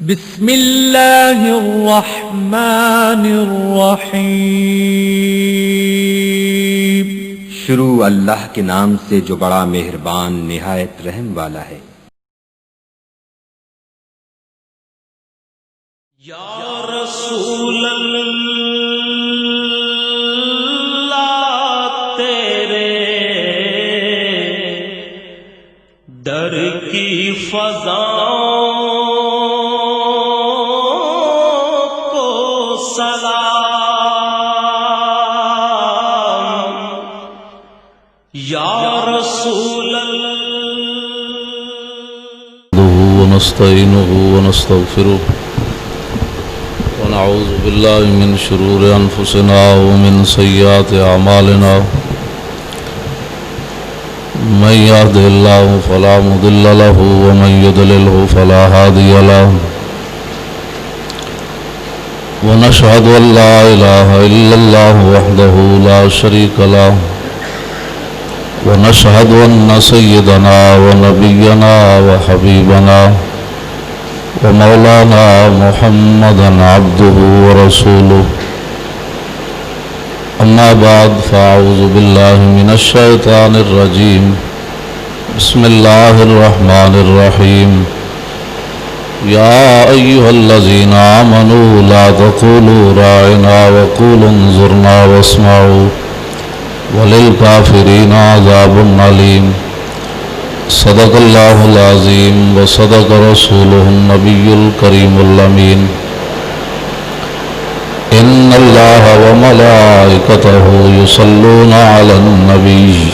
بسم اللہ الرحمن الرحیم۔ شروع اللہ کے نام سے جو بڑا مہربان نہایت رحم والا ہے۔ یا رسول اللہ تیرے در کی فضاؤں کو سلام، یا رسول اللہ ونستعینه ونستغفره ونعوذ بالله من شرور أنفسنا ومن سيئات أعمالنا، من يهده الله فلا مضل له ومن يضلله فلا هادي له، ونشهد أن لا إله إلا الله وحده لا شريك له، ونشهد أن سيدنا ونبينا وحبيبنا ومولانا محمدا عبده ورسوله، أما بعد فأعوذ بالله من الشيطان الرجيم، بسم الله الرحمن الرحيم، يا أيها الذين آمنوا لا تقولوا راعنا وقولوا انظرنا واسمعوا وللكافرين عذاب أليم۔ صدق اللہ العظیم وصدق رسولہ النبی الکریم الامین۔ ان اللہ وملائکتہ یصلون علی النبی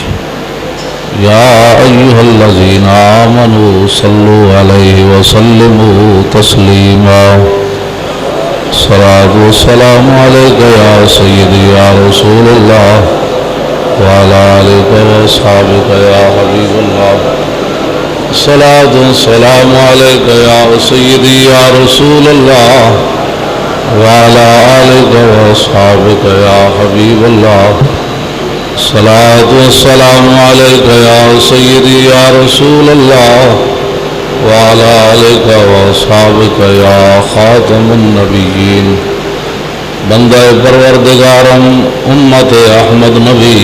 یا ایہا الذین آمنوا صلوا علیہ وسلموا تسلیما۔ صلاۃ والسلام علیک یا سیدی یا رسول اللہ وعلى آلك وأصحابك يا حبيب الله، صلاة والسلام عليك يا سيدي يا رسول الله وعلى آلك وأصحابك يا حبيب الله، صلاة والسلام عليك يا سيدي يا رسول الله وعلى آلك وأصحابك يا خاتم النبيين۔ بندہ پروردگارم امت احمد نبی،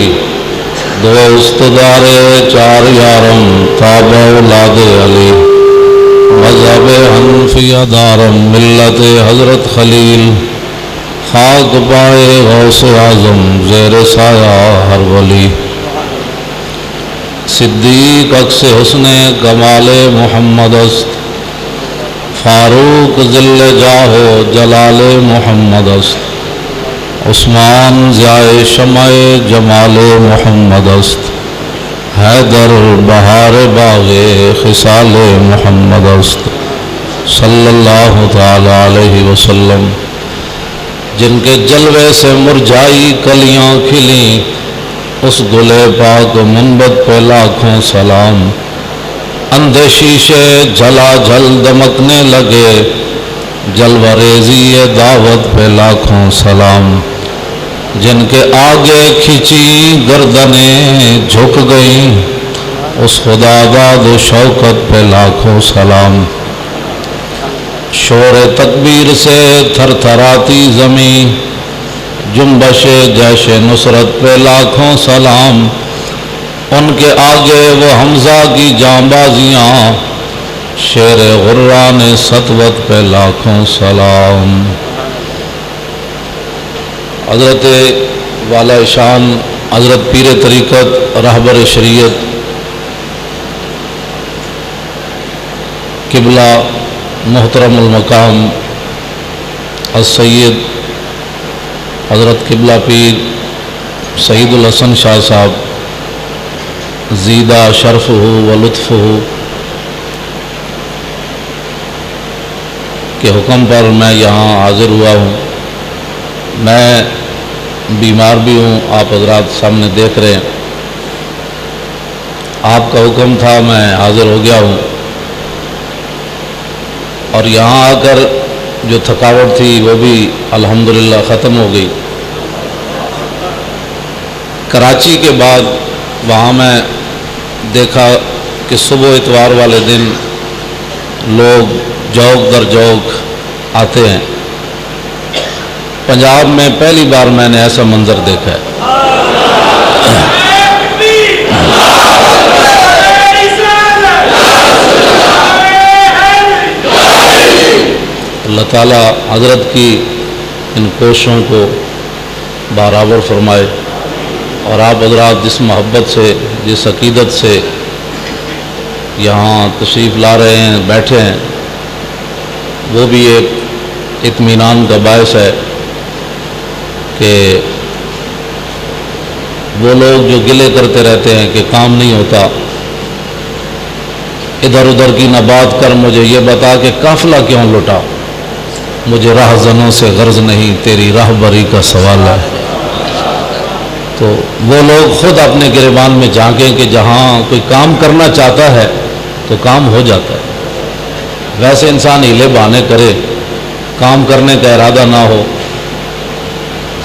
دوست دار چار یارم تابع اولاد علی، مذہب حنفیہ دارم ملت حضرت خلیل، خاک پائے غوث اعظم زیر سایہ ہر ولی، صدیق عکس حسن کمال محمد است، فاروق ذل جاہ جلال محمد است، عثمان ضیاء شمع جمال محمد است، حیدر بہار باغ خصال محمد است، صلی اللہ تعالی علیہ وسلم۔ جن کے جلوے سے مرجائی کلیاں کھلیں، اس گل پاک منبت پہ لاکھوں سلام، اندھے شیشے جلا جل دمکنے لگے، جلوہ ریزی دعوت پہ لاکھوں سلام، جن کے آگے کھینچی گردنیں جھک گئیں، اس خدا داد و شوکت پہ لاکھوں سلام، شور تکبیر سے تھر تھراتی زمین، جنبش جیش نصرت پہ لاکھوں سلام، ان کے آگے وہ حمزہ کی جانبازیاں، شیر غران سطوت پہ لاکھوں سلام۔ حضرت والا شان حضرت پیر طریقت رہبر شریعت قبلہ محترم المقام السید حضرت قبلہ پیر سعید الحسن شاہ صاحب زیدہ شرفہ و لطفہ کے حکم پر میں یہاں حاضر ہوا ہوں۔ میں بیمار بھی ہوں، آپ حضرات سامنے دیکھ رہے ہیں، آپ کا حکم تھا میں حاضر ہو گیا ہوں، اور یہاں آ کر جو تھکاوٹ تھی وہ بھی الحمدللہ ختم ہو گئی۔ کراچی کے بعد وہاں میں دیکھا کہ صبح اتوار والے دن لوگ جوک در جوک آتے ہیں۔ پنجاب میں پہلی بار میں نے ایسا منظر دیکھا ہے۔ اللہ تعالیٰ حضرت کی ان کوششوں کو برابر فرمائے، اور آپ حضرات جس محبت سے، جس عقیدت سے یہاں تشریف لا رہے ہیں، بیٹھے ہیں، وہ بھی ایک اطمینان کا باعث ہے کہ وہ لوگ جو گلے کرتے رہتے ہیں کہ کام نہیں ہوتا، ادھر ادھر کی نہ بات کر، مجھے یہ بتا کہ قافلہ کیوں لٹا، مجھے راہزنوں سے غرض نہیں، تیری راہبری کا سوال ہے۔ تو وہ لوگ خود اپنے گریبان میں جھانکیں کہ جہاں کوئی کام کرنا چاہتا ہے تو کام ہو جاتا ہے۔ ویسے انسان ہیلے بہانے کرے، کام کرنے کا ارادہ نہ ہو،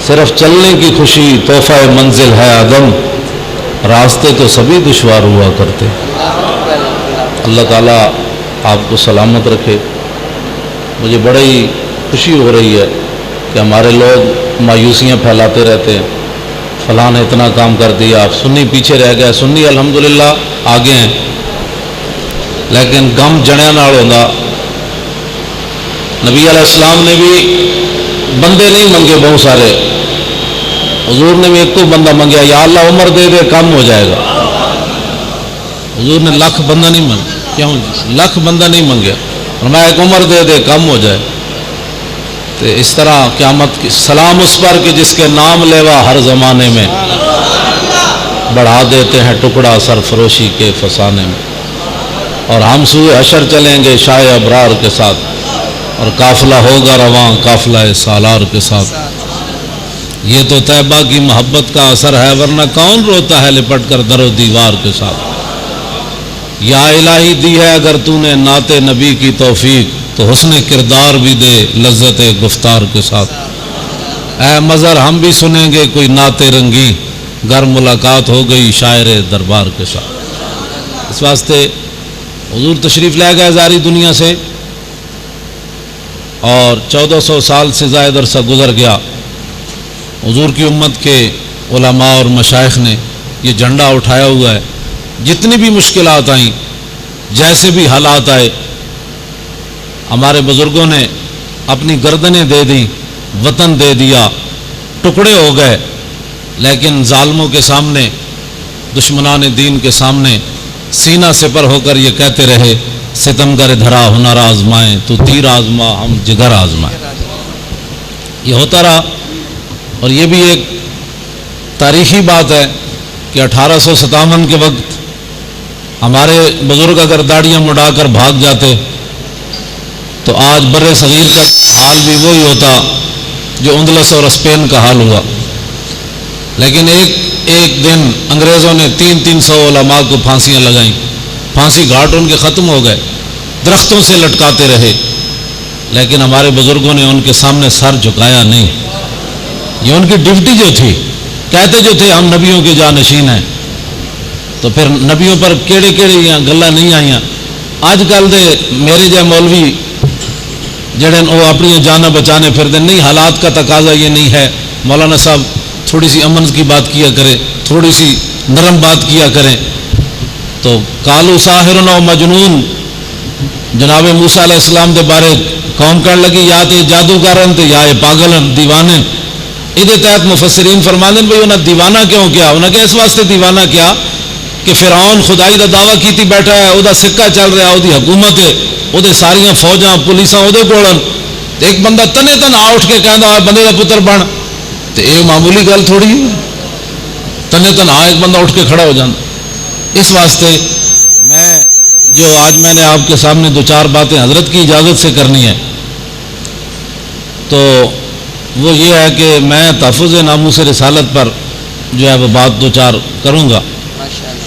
صرف چلنے کی خوشی تحفہ منزل ہے عدم، راستے تو سبھی دشوار ہوا کرتے۔ اللہ تعالیٰ آپ کو سلامت رکھے۔ مجھے بڑی خوشی ہو رہی ہے کہ ہمارے لوگ مایوسیاں پھیلاتے رہتے ہیں، فلاں نے اتنا کام کر دیا، آپ سنی پیچھے رہ گئے، سنی الحمدللہ آگے ہیں، لیکن غم جڑیا نال ہوندا۔ نبی علیہ السلام نے بھی بندے نہیں منگے بہت سارے، حضور نے بھی ایک کو بندہ منگیا، یا اللہ عمر دے دے کم ہو جائے گا۔ حضور نے لاکھ بندہ نہیں منگا، کیوں لاکھ بندہ نہیں منگیا، فرمایا ایک عمر دے دے کم ہو جائے۔ تو اس طرح قیامت کی سلام اس پر کہ جس کے نام لیوا ہر زمانے میں، بڑھا دیتے ہیں ٹکڑا سرفروشی کے فسانے میں۔ اور ہم سوئے حشر چلیں گے شاہ ابرار کے ساتھ، اور قافلہ ہوگا رواں قافلہ سالار کے ساتھ۔ یہ تو طیبہ کی محبت کا اثر ہے، ورنہ کون روتا ہے لپٹ کر در و دیوار کے ساتھ۔ یا الہی دی ہے اگر تو نے نعت نبی کی توفیق، تو حسن کردار بھی دے لذت گفتار کے ساتھ۔ اے مظہر ہم بھی سنیں گے کوئی نعت رنگی، گر ملاقات ہو گئی شاعر دربار کے ساتھ۔ اس واسطے حضور تشریف لے گئے ساری دنیا سے، اور 1400 سال سے زائد عرصہ گزر گیا۔ حضور کی امت کے علماء اور مشائخ نے یہ جھنڈا اٹھایا ہوا ہے، جتنی بھی مشکلات آئیں، جیسے بھی حالات آئے، ہمارے بزرگوں نے اپنی گردنیں دے دی، وطن دے دیا، ٹکڑے ہو گئے، لیکن ظالموں کے سامنے، دشمنان دین کے سامنے سینہ سپر ہو کر یہ کہتے رہے، ستمگر دھرا ہنر آزمائیں، تو تیر آزما ہم جگر آزمائیں۔ یہ ہوتا رہا، اور یہ بھی ایک تاریخی بات ہے کہ 1857 کے وقت ہمارے بزرگ اگر داڑیاں مڈا کر بھاگ جاتے تو آج بر صغیر کا حال بھی وہی ہوتا جو اندلس اور اسپین کا حال ہوا۔ لیکن ایک دن انگریزوں نے 300 علماء کو پھانسیاں لگائیں، پھانسی گھاٹ ان کے ختم ہو گئے، درختوں سے لٹکاتے رہے، لیکن ہمارے بزرگوں نے ان کے سامنے سر جھکایا نہیں۔ یہ ان کی ڈیوٹی جو تھی، کہتے جو تھے ہم نبیوں کے جانشین ہیں، تو پھر نبیوں پر کیڑے گلاں نہیں آئیاں۔ اج کل دے میرے جے مولوی جڑے وہ اپنی جانیں بچانے پھرتے نہیں، حالات کا تقاضا یہ نہیں ہے۔ مولانا صاحب تھوڑی سی امن کی بات کیا کرے، تھوڑی سی نرم بات کیا کریں، تو کالو ساحر و مجنون جناب موسیٰ علیہ السلام دے بارے قوم کہنے لگی یا تے جادوگرن تے یا پاگلن دیوانے۔ یہ تحت مفسرین فرماندے بھائی انہیں دیوانہ کیوں کیا؟ انہیں کہ اس واسطے دیوانہ کیا کہ فرعون خدائی دا دعویٰ کیتی بیٹھا ہے، وہ سکہ چل رہا ہے، وہ حکومت ہے، وہ ساریاں فوجاں پولیساں وہ کولن، ایک بندہ تنے تن آ اٹھ کے کہنا ہے بندے کا پتر بن، تو یہ معمولی گل تھوڑی ہے، تنے تن آ ایک بندہ اٹھ کے کھڑا ہو جانا۔ اس واسطے میں نے آپ کے سامنے دو چار باتیں حضرت کی اجازت سے کرنی ہے، تو وہ یہ ہے کہ میں تحفظ ناموس رسالت پر جو ہے وہ بات دو چار کروں گا۔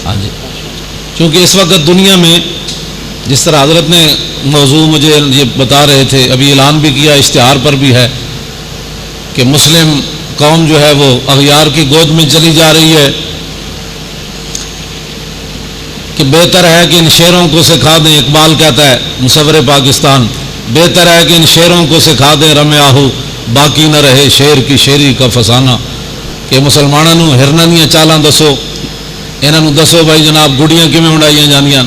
ہاں جی، کیونکہ اس وقت دنیا میں جس طرح حضرت نے موضوع مجھے یہ بتا رہے تھے، ابھی اعلان بھی کیا، اشتہار پر بھی ہے کہ مسلم قوم جو ہے وہ اغیار کی گود میں چلی جا رہی ہے، کہ بہتر ہے کہ ان شیروں کو سکھا دیں۔ اقبال کہتا ہے مصور پاکستان بہتر ہے کہ ان شیروں کو سکھا دیں رمیاہو، باقی نہ رہے شیر کی شیری کا فسانہ. کہ مسلمانوں ہرنا دیا چالاں دسو، انہوں دسو بھائی جناب گڑیاں کیویں اڑائیاں جاندیاں،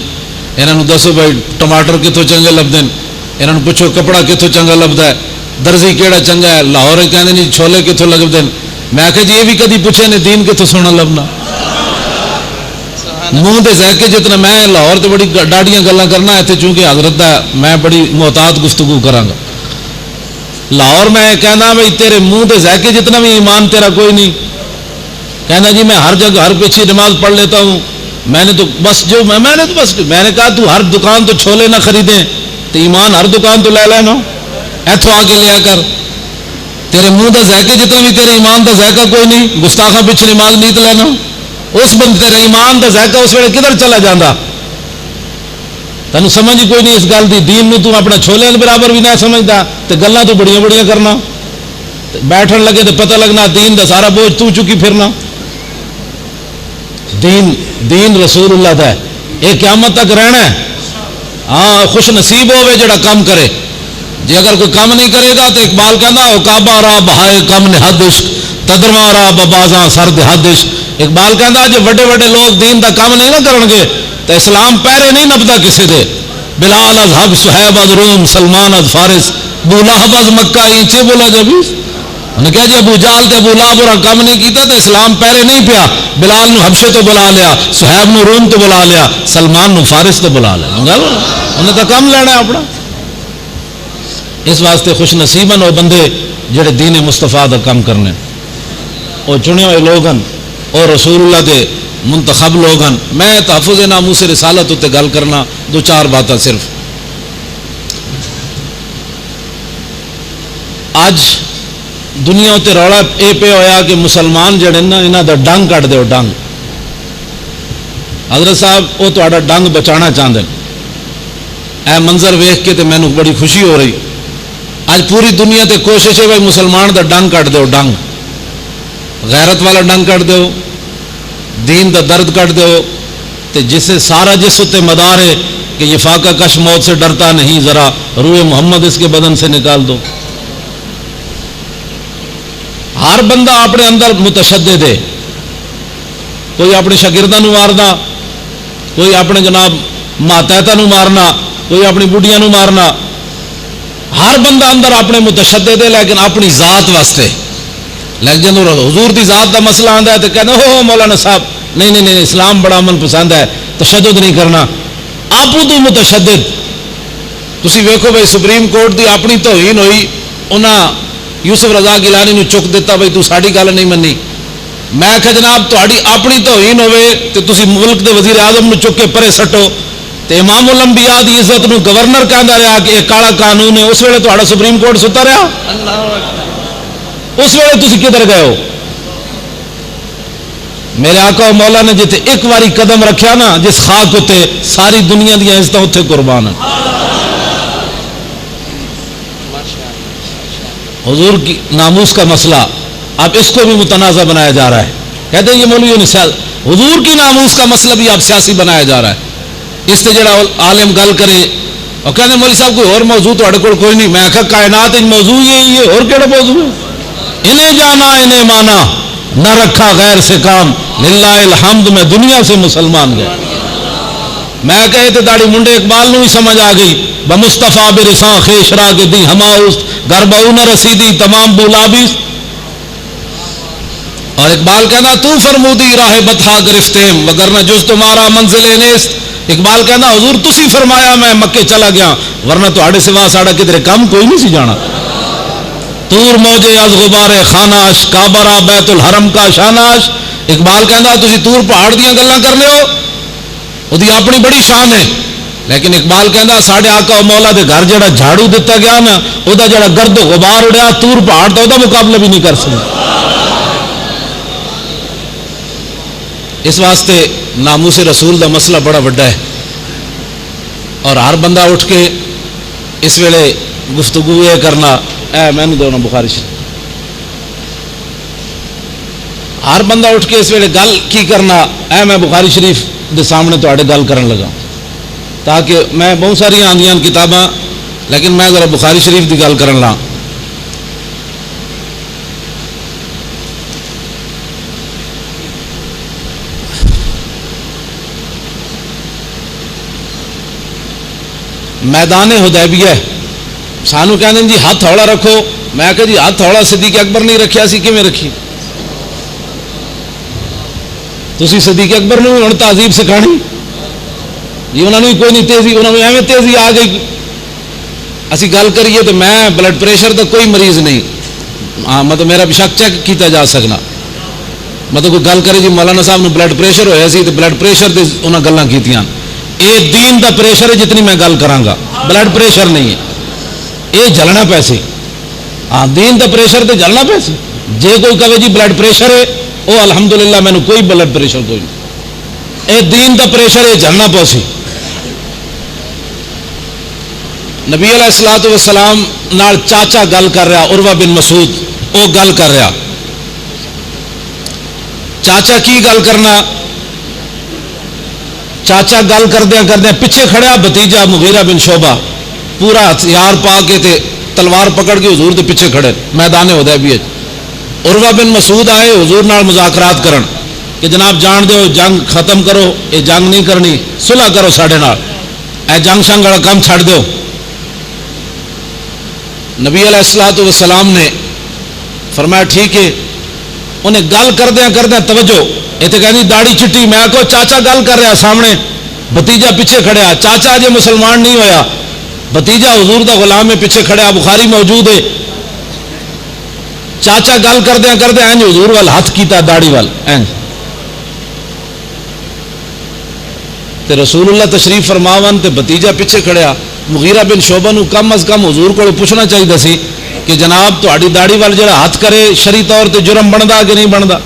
انہوں دسو بھائی ٹماٹر کتوں چنگے لبدے، انہوں پوچھو کپڑا کتوں چنگا لبدا ہے، درزی کیڑا چنگا ہے، لاہور کہندے نہیں چھولے کتوں لگدے. میں آخیا جی یہ بھی کدی پوچھے نے دین کتوں سونا لبنا. منہ دے ذائقے جتنا میں لاہور تو بڑی ڈاڈیاں گلاں کرنا اتنے چونکہ حضرت دا میں بڑی محتاط گفتگو کراں گا. لاہور میں کہنا بھائی تیرے منہ دے ذائقے جتنا بھی ایمان تیرا کوئی نہیں. کہنا جی میں ہر جگہ ہر پیچھے نماز پڑھ لیتا ہوں، میں نے تو بس میں نے کہا تو ہر دکان تو چھولے نہ خریدیں تو ایمان ہر دکان تو لے لینا، ایتھوں آ کے لیا کر. تیرے منہ دا ذائقے جتنا بھی تیرے ایمان دا ذائقہ کوئی نہیں، گستاخاں پیچھے نماز نہیں تو لینا. اس بند تیرے ایمان دا ذائقہ اس ویلے کدھر چلا جاندہ؟ تینوں سمجھ ہی کوئی نہیں اس گل دی. دین نو تو اپنا چھولے برابر بھی نہ سمجھدا تے گلاں تو بڑیاں بڑیاں کرنا، بیٹھن لگے تو پتہ لگنا دین دا سارا بوجھ تو چکی پھرنا. دین رسول اللہ دا ہے، یہ قیامت تک رہنا ہے. ہاں خوش نصیب ہوئے جڑا کام کرے. جی اگر کوئی کام نہیں کرے گا تو اقبال کہنا او کعبہ را بہائے کم نہاد عشق تدرواں را ببازاں سرد حد عشق. اقبال کہنا جی وڈے وڈے لوگ دین دا کام نہیں نہ کرن گے تو اسلام پیرے نہیں نپدا کسی دے. بلال از حب صہیب از روم سلمان از فارس ابو لہب از مکہ اینچے بولا جبھی. انہوں نے کہا جی ابو جہل تے ابو لہب اور کام نہیں کیتا تو اسلام پیرے نہیں پیا. بلال نو حبشے تو بلا لیا، صہیب نو روم تو بلا لیا، سلمان نو فارس تو بلا لیا. انہیں تو کم لینا ہے اپنا. اس واسطے خوش نصیبن وہ بندے جڑے دین مصطفیٰ دا کام کرنے، وہ چنے ہوئے لوگن اور رسول اللہ دے منتخب لوگن. میں تحفظ ناموس رسالت تے گل کرنا دو چار باتیں صرف. اج دنیا تے رولا یہ پہ ہویا کہ مسلمان جڑے نا انہاں دا ڈنگ کٹ دیو. ڈنگ حضرت صاحب وہ تہاڈا ڈنگ بچانا چاہتے ہیں. اے منظر ویخ کے تے مینوں بڑی خوشی ہو رہی. اج پوری دنیا تے کوشش ہے بھائی مسلمان دا ڈنگ کٹ دیو. ڈنگ غیرت والا ڈنگ کٹ دیو، دین دا درد کٹ دیو. تے جسے سارا جس تے مدار ہے کہ یہ فاقہ کش موت سے ڈرتا نہیں، ذرا روح محمد اس کے بدن سے نکال دو. ہر بندہ اپنے اندر متشدد ہے. کوئی اپنے شاگرداں نو مارنا، کوئی اپنے جناب ماتحتاں نو مارنا، کوئی اپنی بڑھیاں نو مارنا. ہر بندہ اندر اپنے متشدد ہے لیکن اپنی ذات واسطے. لیکن جب حضور دی ذات دا مسئلہ آندا ہے تو کہنا ہو مولانا صاحب نہیں اسلام بڑا من پسند ہے، تشدد نہیں کرنا. آپ تو متشدد. تسی ویکھو بھائی سپریم کورٹ دی اپنی توہین ہوئی، انہاں یوسف رضا گیلانی نو چک دیتا بھائی تو ساڈی گل نہیں منی. میں کہ جناب تہاڈی اپنی توہین ہوے تے تسی ملک دے وزیر اعظم نو چک کے پرے سٹو تے امام الانبیاء دی عزت نو گورنر کہندا رہا کہ یہ کالا قانون ہے. اس ویلے تہاڈا سپریم کورٹ ستا رہا. اس ویلے تسی کدھر گئے ہو؟ میرے آقا و مولا نے جتے ایک واری قدم رکھیا نا جس خاک ہوتے ساری دنیا دیا عزتیں ہوتے قربان ہیں. حضور کی ناموس کا مسئلہ اب اس کو بھی متنازع بنایا جا رہا ہے. کہتے ہیں یہ مولویوں نے حضور کی ناموس کا مسئلہ بھی اب سیاسی بنایا جا رہا ہے. اس سے جڑا عالم گل کرے اور کہتے ہیں مولوی صاحب کوئی اور موضوع تو اڑکڑ کوئی نہیں. میں آخا کائنات ان موضوع یہی ہے، اور کیڑا موضوع ہے؟ انہیں جانا انہیں مانا نہ رکھا غیر سے کام، للہ الحمد میں دنیا سے مسلمان گیا. میں کہے تھے داڑھی منڈے اقبال نو بھی سمجھ آ گئی. بمصطفیٰ برساں خیش را کے دی ہماؤست گرباؤ نہ رسیدی تمام بولابیس. اور اقبال کہنا تو فرمودی راہ بتہا گرفتیم وگرنہ جز تمہارا منزل نیست. اقبال کہنا حضور تسی فرمایا میں مکے چلا گیا ورنہ تو آڑے سوا ساڑا کدھر کام کوئی نہیں سی جانا. تور موجے از غبار خاناش کابرا بیت الحرم کا شاناش. اقبال کہنا تسی تور پہاڑ دیاں گلاں کرنے ہو، وہ اپنی بڑی شان ہے. لیکن اقبال کہنا ساڑھے آقا و مولا دے گھر جڑا جھاڑو دیتا گیا نا وہ جڑا گرد و غبار اڑیا تور پہاڑ تو وہ مقابلہ بھی نہیں کر سکتا. اس واسطے ناموس رسول دا مسئلہ بڑا بڑا ہے. اور ہر بندہ اٹھ کے اس ویلے گفتگو یہ کرنا میں نہیں دونا بخاری شریف. ہر بندہ اٹھ کے اس ویلے گل کی کرنا میں بخاری شریف دے سامنے تو گل کرن لگا تاکہ میں بہت ساری آندیاں کتاباں لیکن میں ذرا بخاری شریف کی گل کرن لا. میدان حدیبیہ سانو کہتے ہیں جی ہاتھ ہولا رکھو. میں کہ جی ہاتھ ہولا صدیق اکبر نہیں رکھیا سی کیویں رکھی؟ تسی صدیق اکبر نے ہن تہذیب سکھانی جی انہوں نے کوئی نہیں تیزی, انہوں نے ایویں تیزی آ گئی. اسی گل کریے تو میں بلڈ پریشر کا کوئی مریض نہیں, مطلب میرا شک چیک کیتا جا سکنا. مطلب کوئی گل کرے جی مولانا صاحب نے بلڈ پریشر ہویا سی تو بلڈ پریشر تے انہاں گلاں کیتیاں. یہ دین دا پریشر ہے جتنی میں گل کراں گا, بلڈ پریشر نہیں ہے. یہ جلنا پیسے, ہاں دین دا پریشر تے جلنا پیسے. جے کوئی کہے جی بلڈ پریشر ہے وہ الحمدللہ میں نے کوئی بلڈ پریشر کوئی نہیں. یہ دین دا پریشر ہے جلنا پیسے. نبی علیہ الصلوۃ والسلام نال چاچا گل کر رہا عروہ بن مسعود, وہ گل کر رہا. چاچا کی گل کرنا, چاچا گل کردیا کردیا پیچھے کھڑیا بھتیجا مغیرہ بن شعبہ پورا ہتھیار پا کے تے تلوار پکڑ کے حضور دے پیچھے کھڑے میدان حدیبیہ. عروہ بن مسعود آئے حضور نال مذاکرات کرن کہ جناب جان دیو جنگ ختم کرو, یہ جنگ نہیں کرنی, صلح کرو ساڈے نال, اے جنگ شنگ والا کام چھڈ دیو. نبی علیہ الصلوۃ والسلام نے فرمایا ٹھیک ہے. انہیں گل کردیا کردیا توجہ یہ تو کہنی داڑھی چٹی. میں کو چاچا گل کر رہا سامنے, بھتیجا پیچھے کھڑیا. چاچا جے مسلمان نہیں ہویا, بھتیجا حضور دا غلام ہے پیچھے کھڑیا, بخاری موجود ہے. چاچا گل کردیا کردیا اینج حضور وال ہاتھ کیتا داڑھی وال اینج. تے رسول اللہ تشریف فرماون تے بھتیجا پیچھے کھڑیا. مغیرہ بن شعبہ نو کم از کم حضور کو پوچھنا چاہیے سی کہ جناب تہاڈی داڑھی وال جڑا ہاتھ کرے شرعی طور تے جرم بندا کہ نہیں بندا؟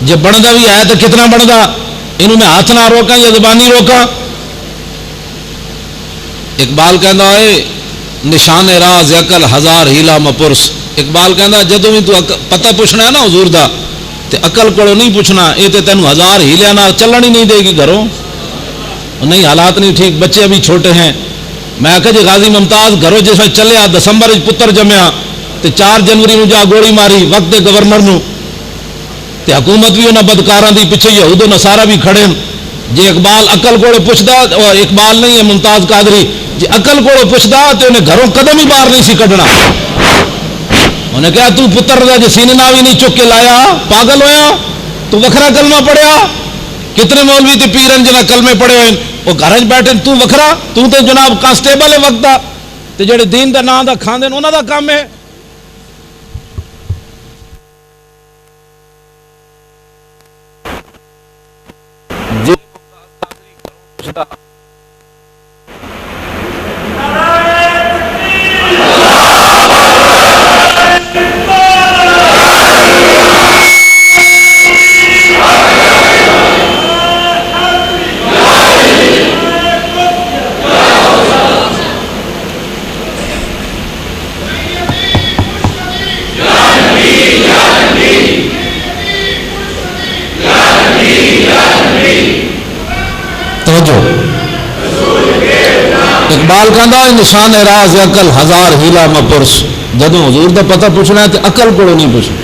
جے بندا بھی ہے تو کتنا بندا؟ انہوں میں ہاتھ نہ روکاں یا زبانی روکاں؟ اقبال کہندا ہے نشان راز عقل ہزار ہیلا مپرس. اقبال کہندا جدوں بھی تو پتہ پوچھنا ہے نا حضور دا تے عقل کولوں نہیں پوچھنا, یہ تے تینوں ہزار ہیلیاں نال چلن ہی نہیں دے گی گھروں. نہیں حالات نہیں ٹھیک, بچے ابھی چھوٹے ہیں. میں کہ جی غازی ممتاز گھروں جس میں چلیا دسمبر پتر جمیا تے 4 جنوری نو جا گولی ماری وقت گورنر نو تے حکومت بھی انہاں بدکاراں دی پیچھے یہود و نصارا بھی کھڑے. جی اقبال عقل کوڑے پوچھدا, اقبال نہیں ہے ممتاز قادری, جی عقل کوڑے پوچھدا تے انہیں گھروں قدم ہی باہر نہیں سی کڈنا. انہیں کہا تو پتر دا جے سینے ناوی نہیں چک کے لایا پاگل ہویا, تو وکھرا کلمہ پڑھیا. کتنے مولوی تے پیرن جنہاں کلمے پڑھے ہوئے وہ گھر بیٹھے, تو وکھرا, تو تے جناب کانسٹیبل ہے وقت دا تے جڑے دین دا نام دا کھاندے انہاں دا کام ہے. اقبال کہندا نشان راز عقل ہزار ہیلا مپرس. جدوں حضور دا پتہ پوچھنا ہے تے عقل کولوں نہیں پوچھنا,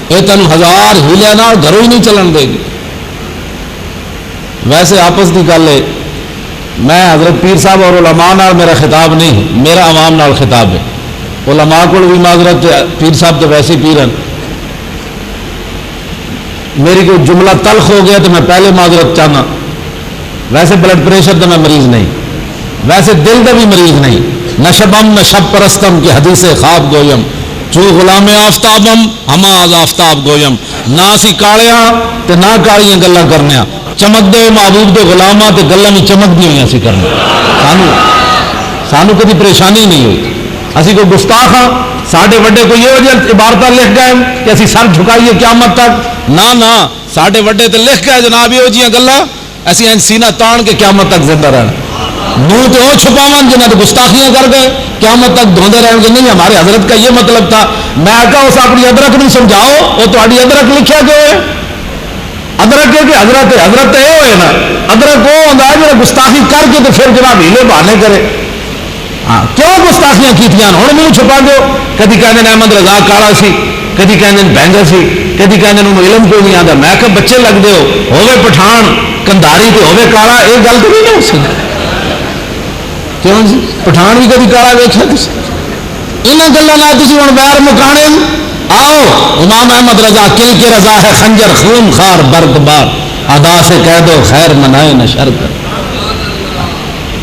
یہ تینوں ہزار ہیلے نال گھروں ہی نہیں چلن دے گی. ویسے آپس کی گل ہے, میں حضرت پیر صاحب اور علماء نال میرا خطاب نہیں, میرا عوام نال خطاب ہے. علماء کو بھی معذرت, پیر صاحب تو ویسے پیر ہیں. میری کوئی جملہ تلخ ہو گیا تو میں پہلے معذرت چاہنا. ویسے بلڈ پریشر تو میں مریض نہیں, ویسے دل کا بھی مریض نہیں. نہ شبم نہ شب پرستم کی حدیث خواب گویم, جو غلام آفتابم ہما آز آفتاب گویم. نہ اسی کالیاں تے نہ کالیاں گلاں کرنے, چمک دے محبوب دے غلاماں تے گلاں بھی چمک دی ہوئی سی کرنے. سانو کبھی پریشانی نہیں ہوئی. اسی کوئی گستاخ ہاں, ساڈے وڈے کوئی یہ عبارتیں لکھ گئے کہ اسی سر جھکائیے قیامت تک؟ نہ ساڈے وڈے تے لکھ گئے جناب یہ جیاں گلاں اسی سینہ تان کے قیامت تک زندہ رہنا. منہ تو وہ چھپاون جنہیں تو گستاخیاں کر گئے قیامت تک دھوندے رہیں گے. نہیں, ہمارے حضرت کا یہ مطلب تھا. میں کہا اس اپنی ادرک نہیں سمجھاؤ, وہ تہاڈی ادرک لکھیا کیوں ہے؟ ادرک ہے کہ حضرت یہ ہوئے نا, ادرک وہ ہوتا ہے جو گستاخی کر کے تو پھر جناب ہیلے بہانے کرے. ہاں کیوں گستاخیاں کیتیاں ہوں منہ چھپا دو. کدی کہتے احمد رضا کالا سی, کدی کہتے بینگا سی, کدی کہتے علم کوئی نہیں آتا. میں کہ بچے لگتے ہوے پٹھان کندھاری تو ہوے کالا, یہ گل تو نہیں ہو سکتی. کیوں جی پٹھان بھی کدی کالا ویکھا کسی؟ یہاں گلوں تھی ہوں ویر مکانے. آؤ امام احمد رضا کل کے رضا ہے خنجر خون خار برگ بار, ادا سے کہہ دو خیر منائے نہ شر کر.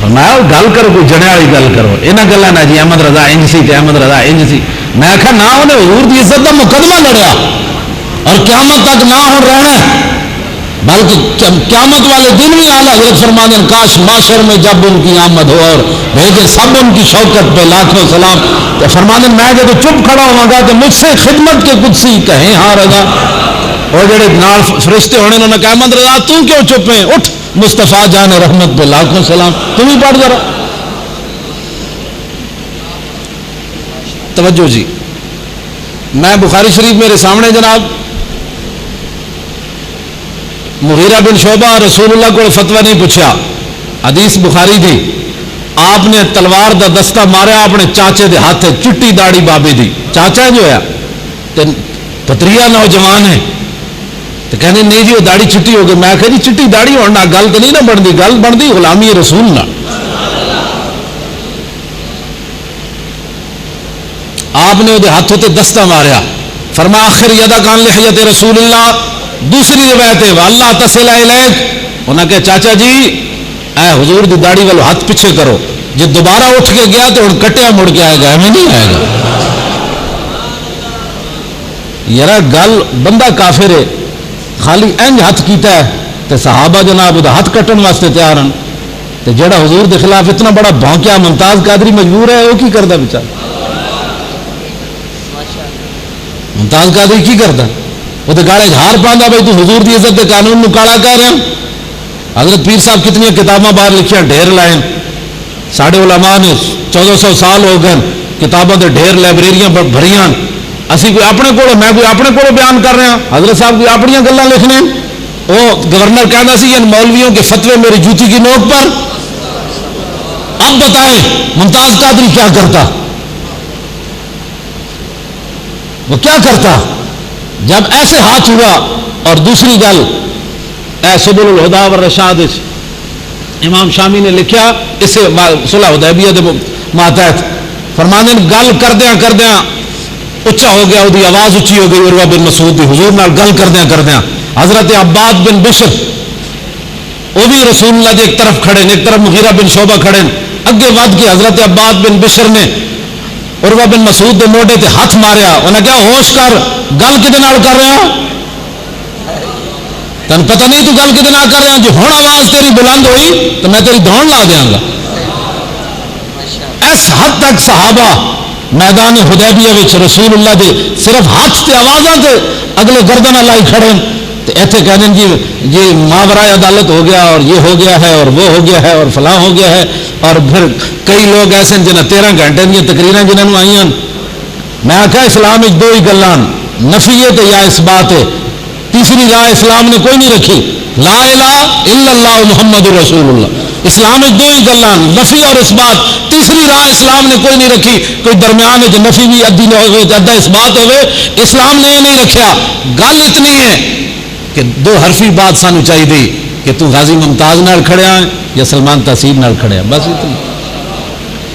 میں گل کرو کوئی جڑے والی گل کرو. یہاں گلوں نہ جی احمد رضا انج سی تے احمد رضا انج سی. میں آخا نہ انہیں حضور کی عزت کا مقدمہ لڑیا اور قیامت تک نہ ہوں رہنا, بلکہ قیامت والے دن بھی اعلیٰ حضرت فرماتے ہیں کاش معاشر میں جب ان کی آمد ہو اور بھیجے سب ان کی شوکت پہ لاکھوں سلام. تو فرماتے ہیں میں جب چپ کھڑا ہوں گا تو مجھ سے خدمت کے قدسی کہیں ہاں رضا. اور جڑے نال فرشتے ہونے انہوں نے کہا احمد رضا تو کیوں چپ ہے, اٹھ مصطفیٰ جان رحمت پہ لاکھوں سلام, تم ہی پڑھ ذرا. توجہ جی, میں بخاری شریف میرے سامنے جناب مغیرہ بن شعبہ رسول اللہ کو فتویٰ نہیں پوچھا, حدیث بخاری دی. آپ نے تلوار دا دستہ ماریا اپنے چاچے دے ہاتھ, چٹی داڑھی بابے دی. چاچا جو ہے پتریا نوجوان ہے تو کہنے نہیں جی وہ داڑھی چٹی ہو گئی. میں کہ جی چٹی داڑھی ہونا گل تو نہیں نہ بنتی, گل بنتی غلامی رسول نہ. آپ نے وہ ہاتھوں تے دستہ ماریا, فرما آخر یدا کان لحیت رسول اللہ. دوسری روایت ہے اللہ تصل الیک, انہوں نے کہا چاچا جی اے حضور دی داڑھی والو ہاتھ پیچھے کرو, جب دوبارہ اٹھ کے گیا تو ہوں کٹیا مڑ کے آئے گا, ہمیں نہیں آئے گا. یار گل بندہ کافر ہے خالی انج ہاتھ کیتا ہے تو صحابہ جناب وہ ہاتھ کٹن واسطے تیار ہیں, تو جڑا حضور کے خلاف اتنا بڑا بھونکیا ممتاز قادری مجبور ہے وہ کی کرتا بیچارہ. ممتاز قادری کی کرتا, وہ تو گاڑے ہار پانا بھائی تو حضور کی عزت کے قانون میں کالا کر رہے ہیں. حضرت پیر صاحب کتنی کتاباں باہر لکھیاں ڈھیر لائیں, ساڑھے علماء نے 1400 سال ہو گئے کتابوں کے ڈھیر لائبریریاں بھریاں. اسی کوئی اپنے کو میں کوئی اپنے کو بیان کر رہا, حضرت صاحب کوئی اپنی گلاں لکھنے. وہ گورنر کہنا سی ان مولویوں کے فتوے میری جوتی کی نوک پر. اب بتائیں ممتاز قادری کیا کرتا, وہ کیا کرتا جب ایسے ہاتھ ہوا. اور دوسری گل اے سبل الہدا والرشاد امام شامی نے لکھا اسے صلح حدیبیہ دے ماتحت فرمانے گل کردیاں اچا ہو گیا, وہ آواز اچھی ہو گئی عروہ بن مسعود دی حضور نال گل کردیاں حضرت عباد بن بشر وہ بھی رسول اللہ دے ایک طرف کھڑے, ایک طرف مغیرہ بن شعبہ کھڑے. اگے ود کے حضرت عباد بن بشر نے عروہ بن مسعود دے موڈے تے ہاتھ ماریا. انہیں کہا ہوش کر گل کدے نال کر رہا, تن پتہ نہیں تو گل کدے نال کر رہا, جو ہن آواز تیری بلند ہوئی تو میں تیری دھون لا دیاں گا. اس حد تک صحابہ میدان حدیبیہ وچ رسول اللہ دے صرف ہاتھ تے آوازاں تے اگلے گردن لائی کھڑے تے ایتھے کہنے جی ماورائے عدالت ہو گیا اور یہ ہو گیا ہے اور وہ ہو گیا ہے اور فلاں ہو گیا ہے. اور پھر کئی لوگ ایسے جنہیں 13 گھنٹے دیا تقریریں جنہوں آئی. میں آخیا اسلام دو ہی گلان نفی ہے یا اس بات ہے, تیسری راہ اسلام نے کوئی نہیں رکھی, لا الہ الا اللہ محمد رسول اللہ. اسلام دو ہی گلان نفی اور اس بات, تیسری راہ اسلام نے کوئی نہیں رکھی. کوئی درمیان جو نفی بھی ادھی نہ ہوئے ادھا اس بات ہوئے, اسلام نے یہ نہیں رکھا. گل اتنی ہے کہ دو حرفی بات سانو چاہیے کہ تو غازی ممتاز نال کھڑیا ہے یا سلمان تحصیل نال کھڑیا, بس اتنی.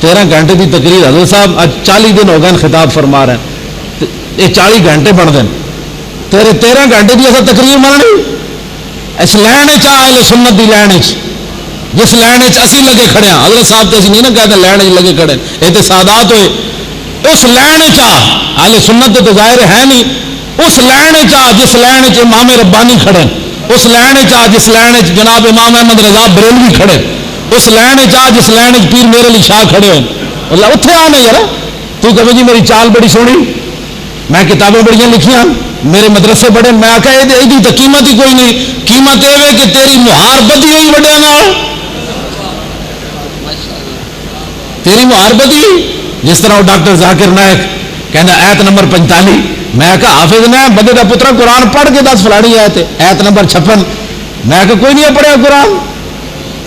13 گھنٹے کی تقریر حضرت صاحب اج 40 دن ہو گئے خطاب فرما رہے ہیں, یہ 40 گھنٹے بن دیں تیرے 13 گھنٹے کی اصل تقریر مننی اس لین اہل سنت کی لین جس لین اسی لگے کھڑے ہیں. حضرت صاحب تو اسی نہیں نہ کہتے لین لگے کھڑے, یہ تو سادات ہوئے. اس لین اہل سنت تو ظاہر ہے نہیں, اس لین جس لین امام ربانی کھڑے, اس لین جس لین جناب امام احمد رضا بریلوی کھڑے, اس لین جس لین پیر میرے علی شاہ کھڑے ہوئے. اللہ اتنے آنے یار تو کہے جی میری چال بڑی سونی, میں کتابیں بڑی لکھیاں, میرے مدرسے بڑے. میں آخیا یہ تو قیمت ہی کوئی نہیں. قیمت یہ ہے کہ تیری مہار بدی ہوئی وڈیا نال, تیری مہار بدی. جس طرح وہ ڈاکٹر ذاکر نائک کہنا ایت نمبر 45, میں کہا حافظ نے بندے کا پترا قرآن پڑھ کے 10 فلانی آئے تھے ایت نمبر 56. میں کہا کوئی نہیں پڑھیا قرآن,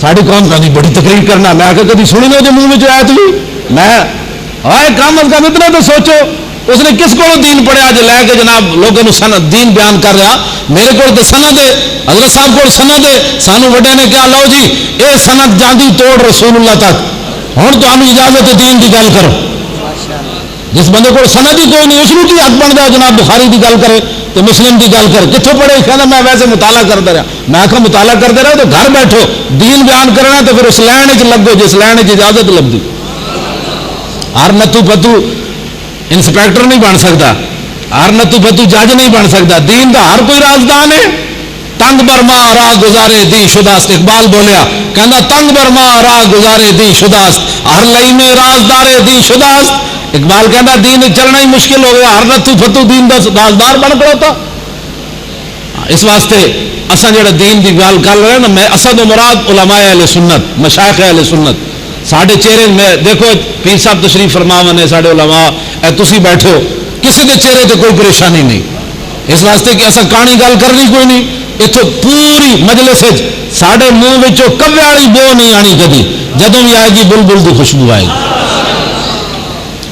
ساری قوم کا بڑی تقریر کرنا. میں آخر کبھی سنی نہیں منہ میں آیا تھی. میں کم از کم اتنا تو سوچو اس نے کس کو دین پڑھیا جو لے کے جناب لوگوں سند دین بیان کر رہا. میرے کو تو سند ہے, حضرت صاحب کو سند ہے. سانو وڈے نے کہا لو جی یہ سند جاندی توڑ رسول اللہ تک, ہوں تو اجازت ہے دین کی گل کرو. جس بندے کو سند ہی کوئی نہیں اس کی حق بنتا جناب بخاری کی گل کرے تو مسلم کی گل کرے. کتوں پڑھے کہنا میں ویسے مطالعہ کرتا رہا. میں آخا مطالعہ کرتے رہے تو گھر بیٹھو, دین بیان کرنا تو پھر اس لائن لگو جس لائن اجازت لگتی. ہر نتو پتو انسپیکٹر نہیں بن سکتا, ہر نتو پتو جج نہیں بن سکتا. دین کا ہر کوئی رازدان ہے. تنگ برما راہ گزارے دی شداست, اقبال بولیا کہنا تنگ برما راہ گزارے دی شداست, ہر لئی میں رازدارے دی شداست. اقبال کہنا دین چلنا ہی مشکل ہو گیا, ہر نتو فتو دین کا رازدار بن کھڑوتا. اس واسطے اصل جڑا دین کی گل کر رہے ہیں نا, میں اسد و مراد علماء اہل سنت مشائخ اہل سنت. ساڈے چہرے میں دیکھو پیر صاحب تشریف فرماون نے ساڈے علماء تسی بیٹھو کسی کے چہرے تے کوئی پریشانی نہیں. اس واسطے کہ ایسا کہانی گل کرنی کوئی نہیں. اتوں پوری مجلس ساڈے منہ وچوں کبے والی بو نہیں آنی کدی, جدوں بھی آئے گی بلبل دی خوشبو آئے گی.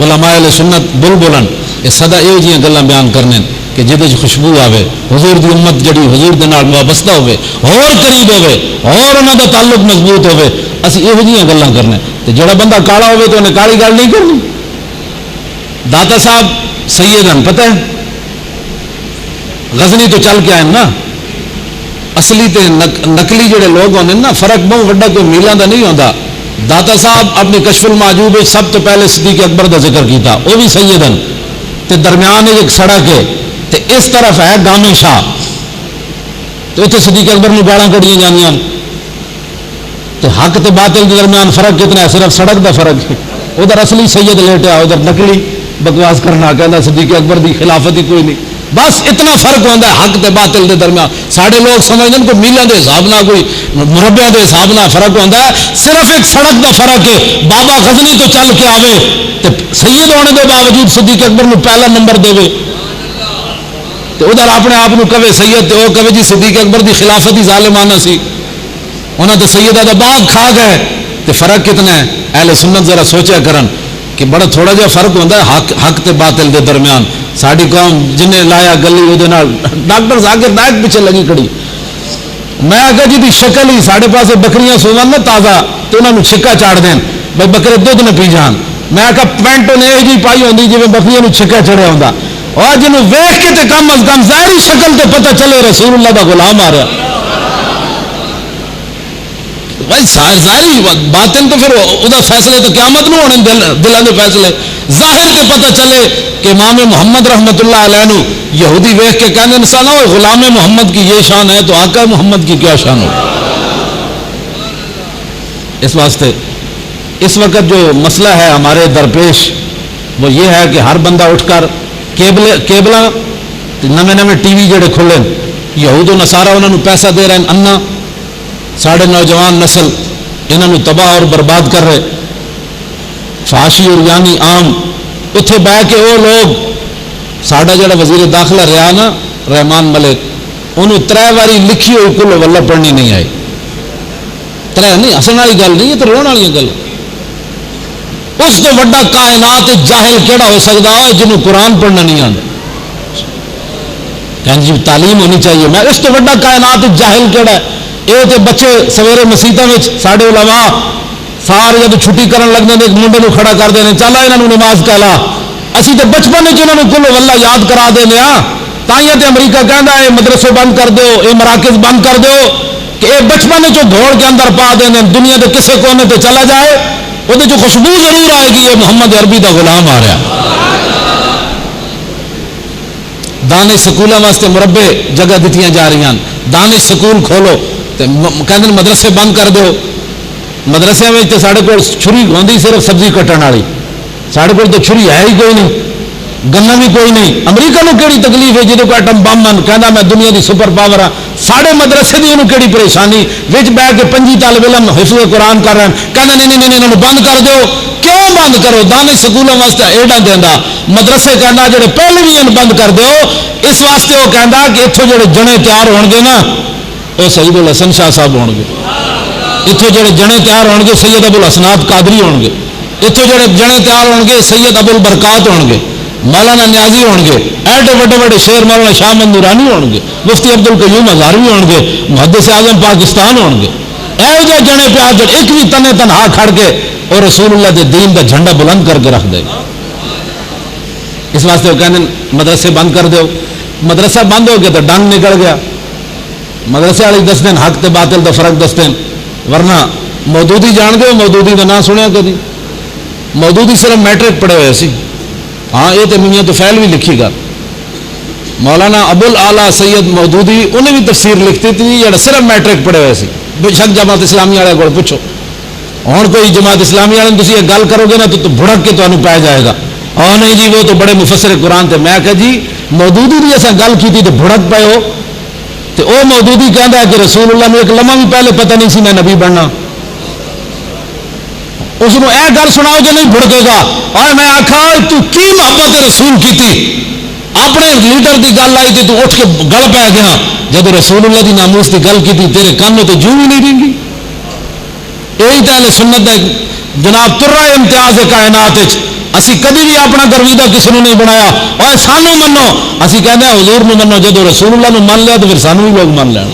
علماء اہل سنت بلبلن یہ سدا یہ جیاں گلاں بیان کرنے کہ جہدے خوشبو آوے, حضور دی امت جڑی حضور دے نال وابستہ ہوے, اور قریب ہوے, اور انہاں دا تعلق مضبوط ہوے, اسی یہ جیاں گلاں کرنے. تے جڑا بندہ کالا ہوے تو انہیں کالی گل نہیں کرنی. داتا صاحب سیدن پتہ ہے غزنی تو چل کے آئے نا, اصلی تے نقلی جڑے لوگ ہونے نا فرق بہت وڈا کوئی میلاں دا نہیں ہوندا. داتا صاحب اپنی کشف المعجوب سب تو پہلے صدیق اکبر دا ذکر کیتا, وہ بھی سیدن. تے درمیان ایک سڑک ہے تے اس طرف ہے گامی شاہ, تو اتنے صدیق اکبر میں گاڑاں کڑیاں جانیاں. تو حق تے باطل کے درمیان فرق کتنا ہے, صرف سڑک دا فرق ہے. ادھر اصلی سید لیٹیا, ادھر نقلی بکواس کرنا کہنا صدیق اکبر دی خلافت ہی کوئی نہیں. بس اتنا فرق ہوتا ہے حق تے باطل دے درمیان. سارے لوگ سمجھتے ہیں کوئی میلاں دے حساب نہ کوئی مربعوں دے حساب نہ فرق ہوتا ہے. صرف ایک سڑک دا فرق ہے. بابا غزنی تو چل کے آوے تے سید ہونے کے باوجود صدیق اکبر میں پہلا نمبر دے, تو ادھر اپنے آپ کو کہے سید, وہ کہے جی صدیق اکبر دی خلافت ہی ظالمانہ سی, انہوں نے سیدہ دا باغ کھا گئے. تو فرق کتنا ہے؟ اہل سنت ذرا سوچا کرن کہ بڑا تھوڑا جہا فرق ہوتا ہے حق تے باطل دے درمیان. ساری قوم جنہیں لایا گلی وہ ڈاکٹر ذاکر نائک پیچھے لگی کھڑی. میں آگے جی دی شکل ہی سارے پاس بکریاں سوون نا تازہ تو انہوں نے چھکا چاڑ دین بھائی بکرے دودھ نہ پی جان. میں آخا پینٹ نے یہ جی پائی ہوتی جی بکریاں نے چھکا چڑھیا ہوتا, اور جنہوں ویخ کے تے کم از کم ظاہری شکل تے پتہ چلے رسول اللہ دا غلام آ رہا. بھائی ظاہری باطن تو پھر وہ فیصلے تو قیامت نہ ہونے دلوں کے فیصلے. ظاہر تے پتہ چلے کہ امام محمد رحمت اللہ علیہ نو یہودی ویخ کے کہنے انسان ہو غلام محمد کی یہ شان ہے تو آقا محمد کی کیا شان ہو. اس واسطے اس وقت جو مسئلہ ہے ہمارے درپیش وہ یہ ہے کہ ہر بندہ اٹھ کر کیبلاں نویں نویں ٹی وی جڑے کھلے یہود و نصارہ انہوں نے پیسہ دے رہے ہیں, انا ساڑھے نوجوان نسل انہوں تباہ اور برباد کر رہے. فحاشی اور یعنی عام اتنے بہ کے وہ لوگ ساڈا جڑا وزیر داخلہ رہا نا رحمان ملک, انہوں 3 باری لکھی ہوئی کل واللہ پڑھنی نہیں آئی. 3 نہیں ہسن والی گل نہیں, یہ تو رونے والی گل. اس تو وڈا کائنات جاہل کیڑا ہو سکتا ہے جنہوں قرآن پڑھنا نہیں آتا. کہیں جی تعلیم ہونی چاہیے. میں اس تو وڈا کائنات جاہل کیڑا ہے. یہ تو بچے سویرے مسیطوں میں سارے علماء سارے جب چھٹی کرن لگتے ہیں ایک منڈے کو کھڑا کر دینے چلا یہاں نماز کہلا. اسی تو بچپن چ کلو واللہ یاد کرا دینے ہاں. تائیں تے امریکہ کہنا ہے مدرسے بند کر دو, یہ مراکز بند کر دو کہ یہ بچپن چ دھوڑ کے اندر پا دینے دنیا کے کسے کونے تے چلا جائے وہ خوشبو ضرور آئے گی یہ محمد عربی دا غلام آ رہا. دانش سکولوں واسطے مربے جگہ دیتی جا رہی ہیں. دانش سکول کھولو کہتے ہیں مدرسے بند کر دو. مدرسے میں تو سارے کو چھری ہوتی صرف سبزی کٹن والی, سارے کو تو چھری ہے ہی کوئی نہیں, گنا بھی کوئی نہیں. امریکہ کو کہڑی تکلیف ہے جہاں کو ایٹم بم من کہنا میں دنیا کی سپر پاور ہاں. سارے مدرسے کی انہوں کہڑی پریشانی وچ بہ کے 5 طالب علم حفظ قرآن کر رہے ہیں. کہنا نہیں انہوں بند کر دو. کیوں بند کرو؟ دانش سکولوں واسطے ایڈا دینا. مدرسے کہنا جڑے پہلے بھی بند کر دو اس واسطے وہ کہنا کہ اتوں جڑے جنے تیار ہو گے نا وہ سعید الحسن شاہ صاحب ہو گے. اتوں جڑے جنے تیار ہون گے سید ابو الحسنات قادری ہون گے، اتوں جڑے جنے تیار ہون گے سید ابو البرکات ہون گے، مولانا نیازی ہون گے، ایڈے وڈے وڈے شیر مولانا شاہ محمد نورانی ہون گے، مفتی عبد القیوم ہزاروی ہون گے، محدث اعظم پاکستان ہون گے، ایو جے جنے پیار جڑے ایک بھی تنے تنہا کھڑ کے اور رسول اللہ دے دین دا جھنڈا بلند کر کے رکھ دے گا۔ اس واسطے وہ کہنے مدرسے بند کر دیو، مدرسہ بند ہو گیا تو ڈنگ نکل گیا، مدرسے والے دس دن حق تے باطل دا فرق دس دن، ورنہ مودودی جان دے، مودودی کا نام سنیا کدی؟ مودودی صرف میٹرک پڑھے ہوئے سی، ہاں یہ تو میاں تو فیل بھی لکھی گا، مولانا ابو الاعلیٰ سید مودودی انہیں بھی تفسیر لکھتی تھی جڑا صرف میٹرک پڑھے ہوئے سی، بے شک جماعت اسلامی والے کو پوچھو، ہوں کوئی جماعت اسلامی والے تھی یہ گل کرو گے نا تو بھڑک کے تمہیں پی جائے گا، اور نہیں جی وہ تو بڑے مفسر قرآن تھے، میں کہا جی مودودی کی ایسا گل کی تھی تو بھڑک پے ہو، تو وہ مودودی کہتا ہے کہ رسول اللہ نے ایک لمحہ بھی پہلے پتہ نہیں سی میں نبی بننا، اس کو اے گل سناؤ جو نہیں بھڑکے گا، اور میں آخا تو کی محبت رسول کی تھی، اپنے لیڈر کی گل آئی تھی تو اٹھ کے گل پی گیا، جب رسول اللہ کی ناموس کی گل کی تھی تیرے کانوں تو جو بھی نہیں رہیں گی۔ یہی تو اہل سنت ہے جناب ترا امتیاز کائنات، اسی کدی بھی اپنا گرویدہ کسی نے نہیں بنایا، اور سانو منو، اسی کہتے ہیں حضور نو منو، جب رسول اللہ نو مان لیا تو پھر سانو بھی لوگ مان لین،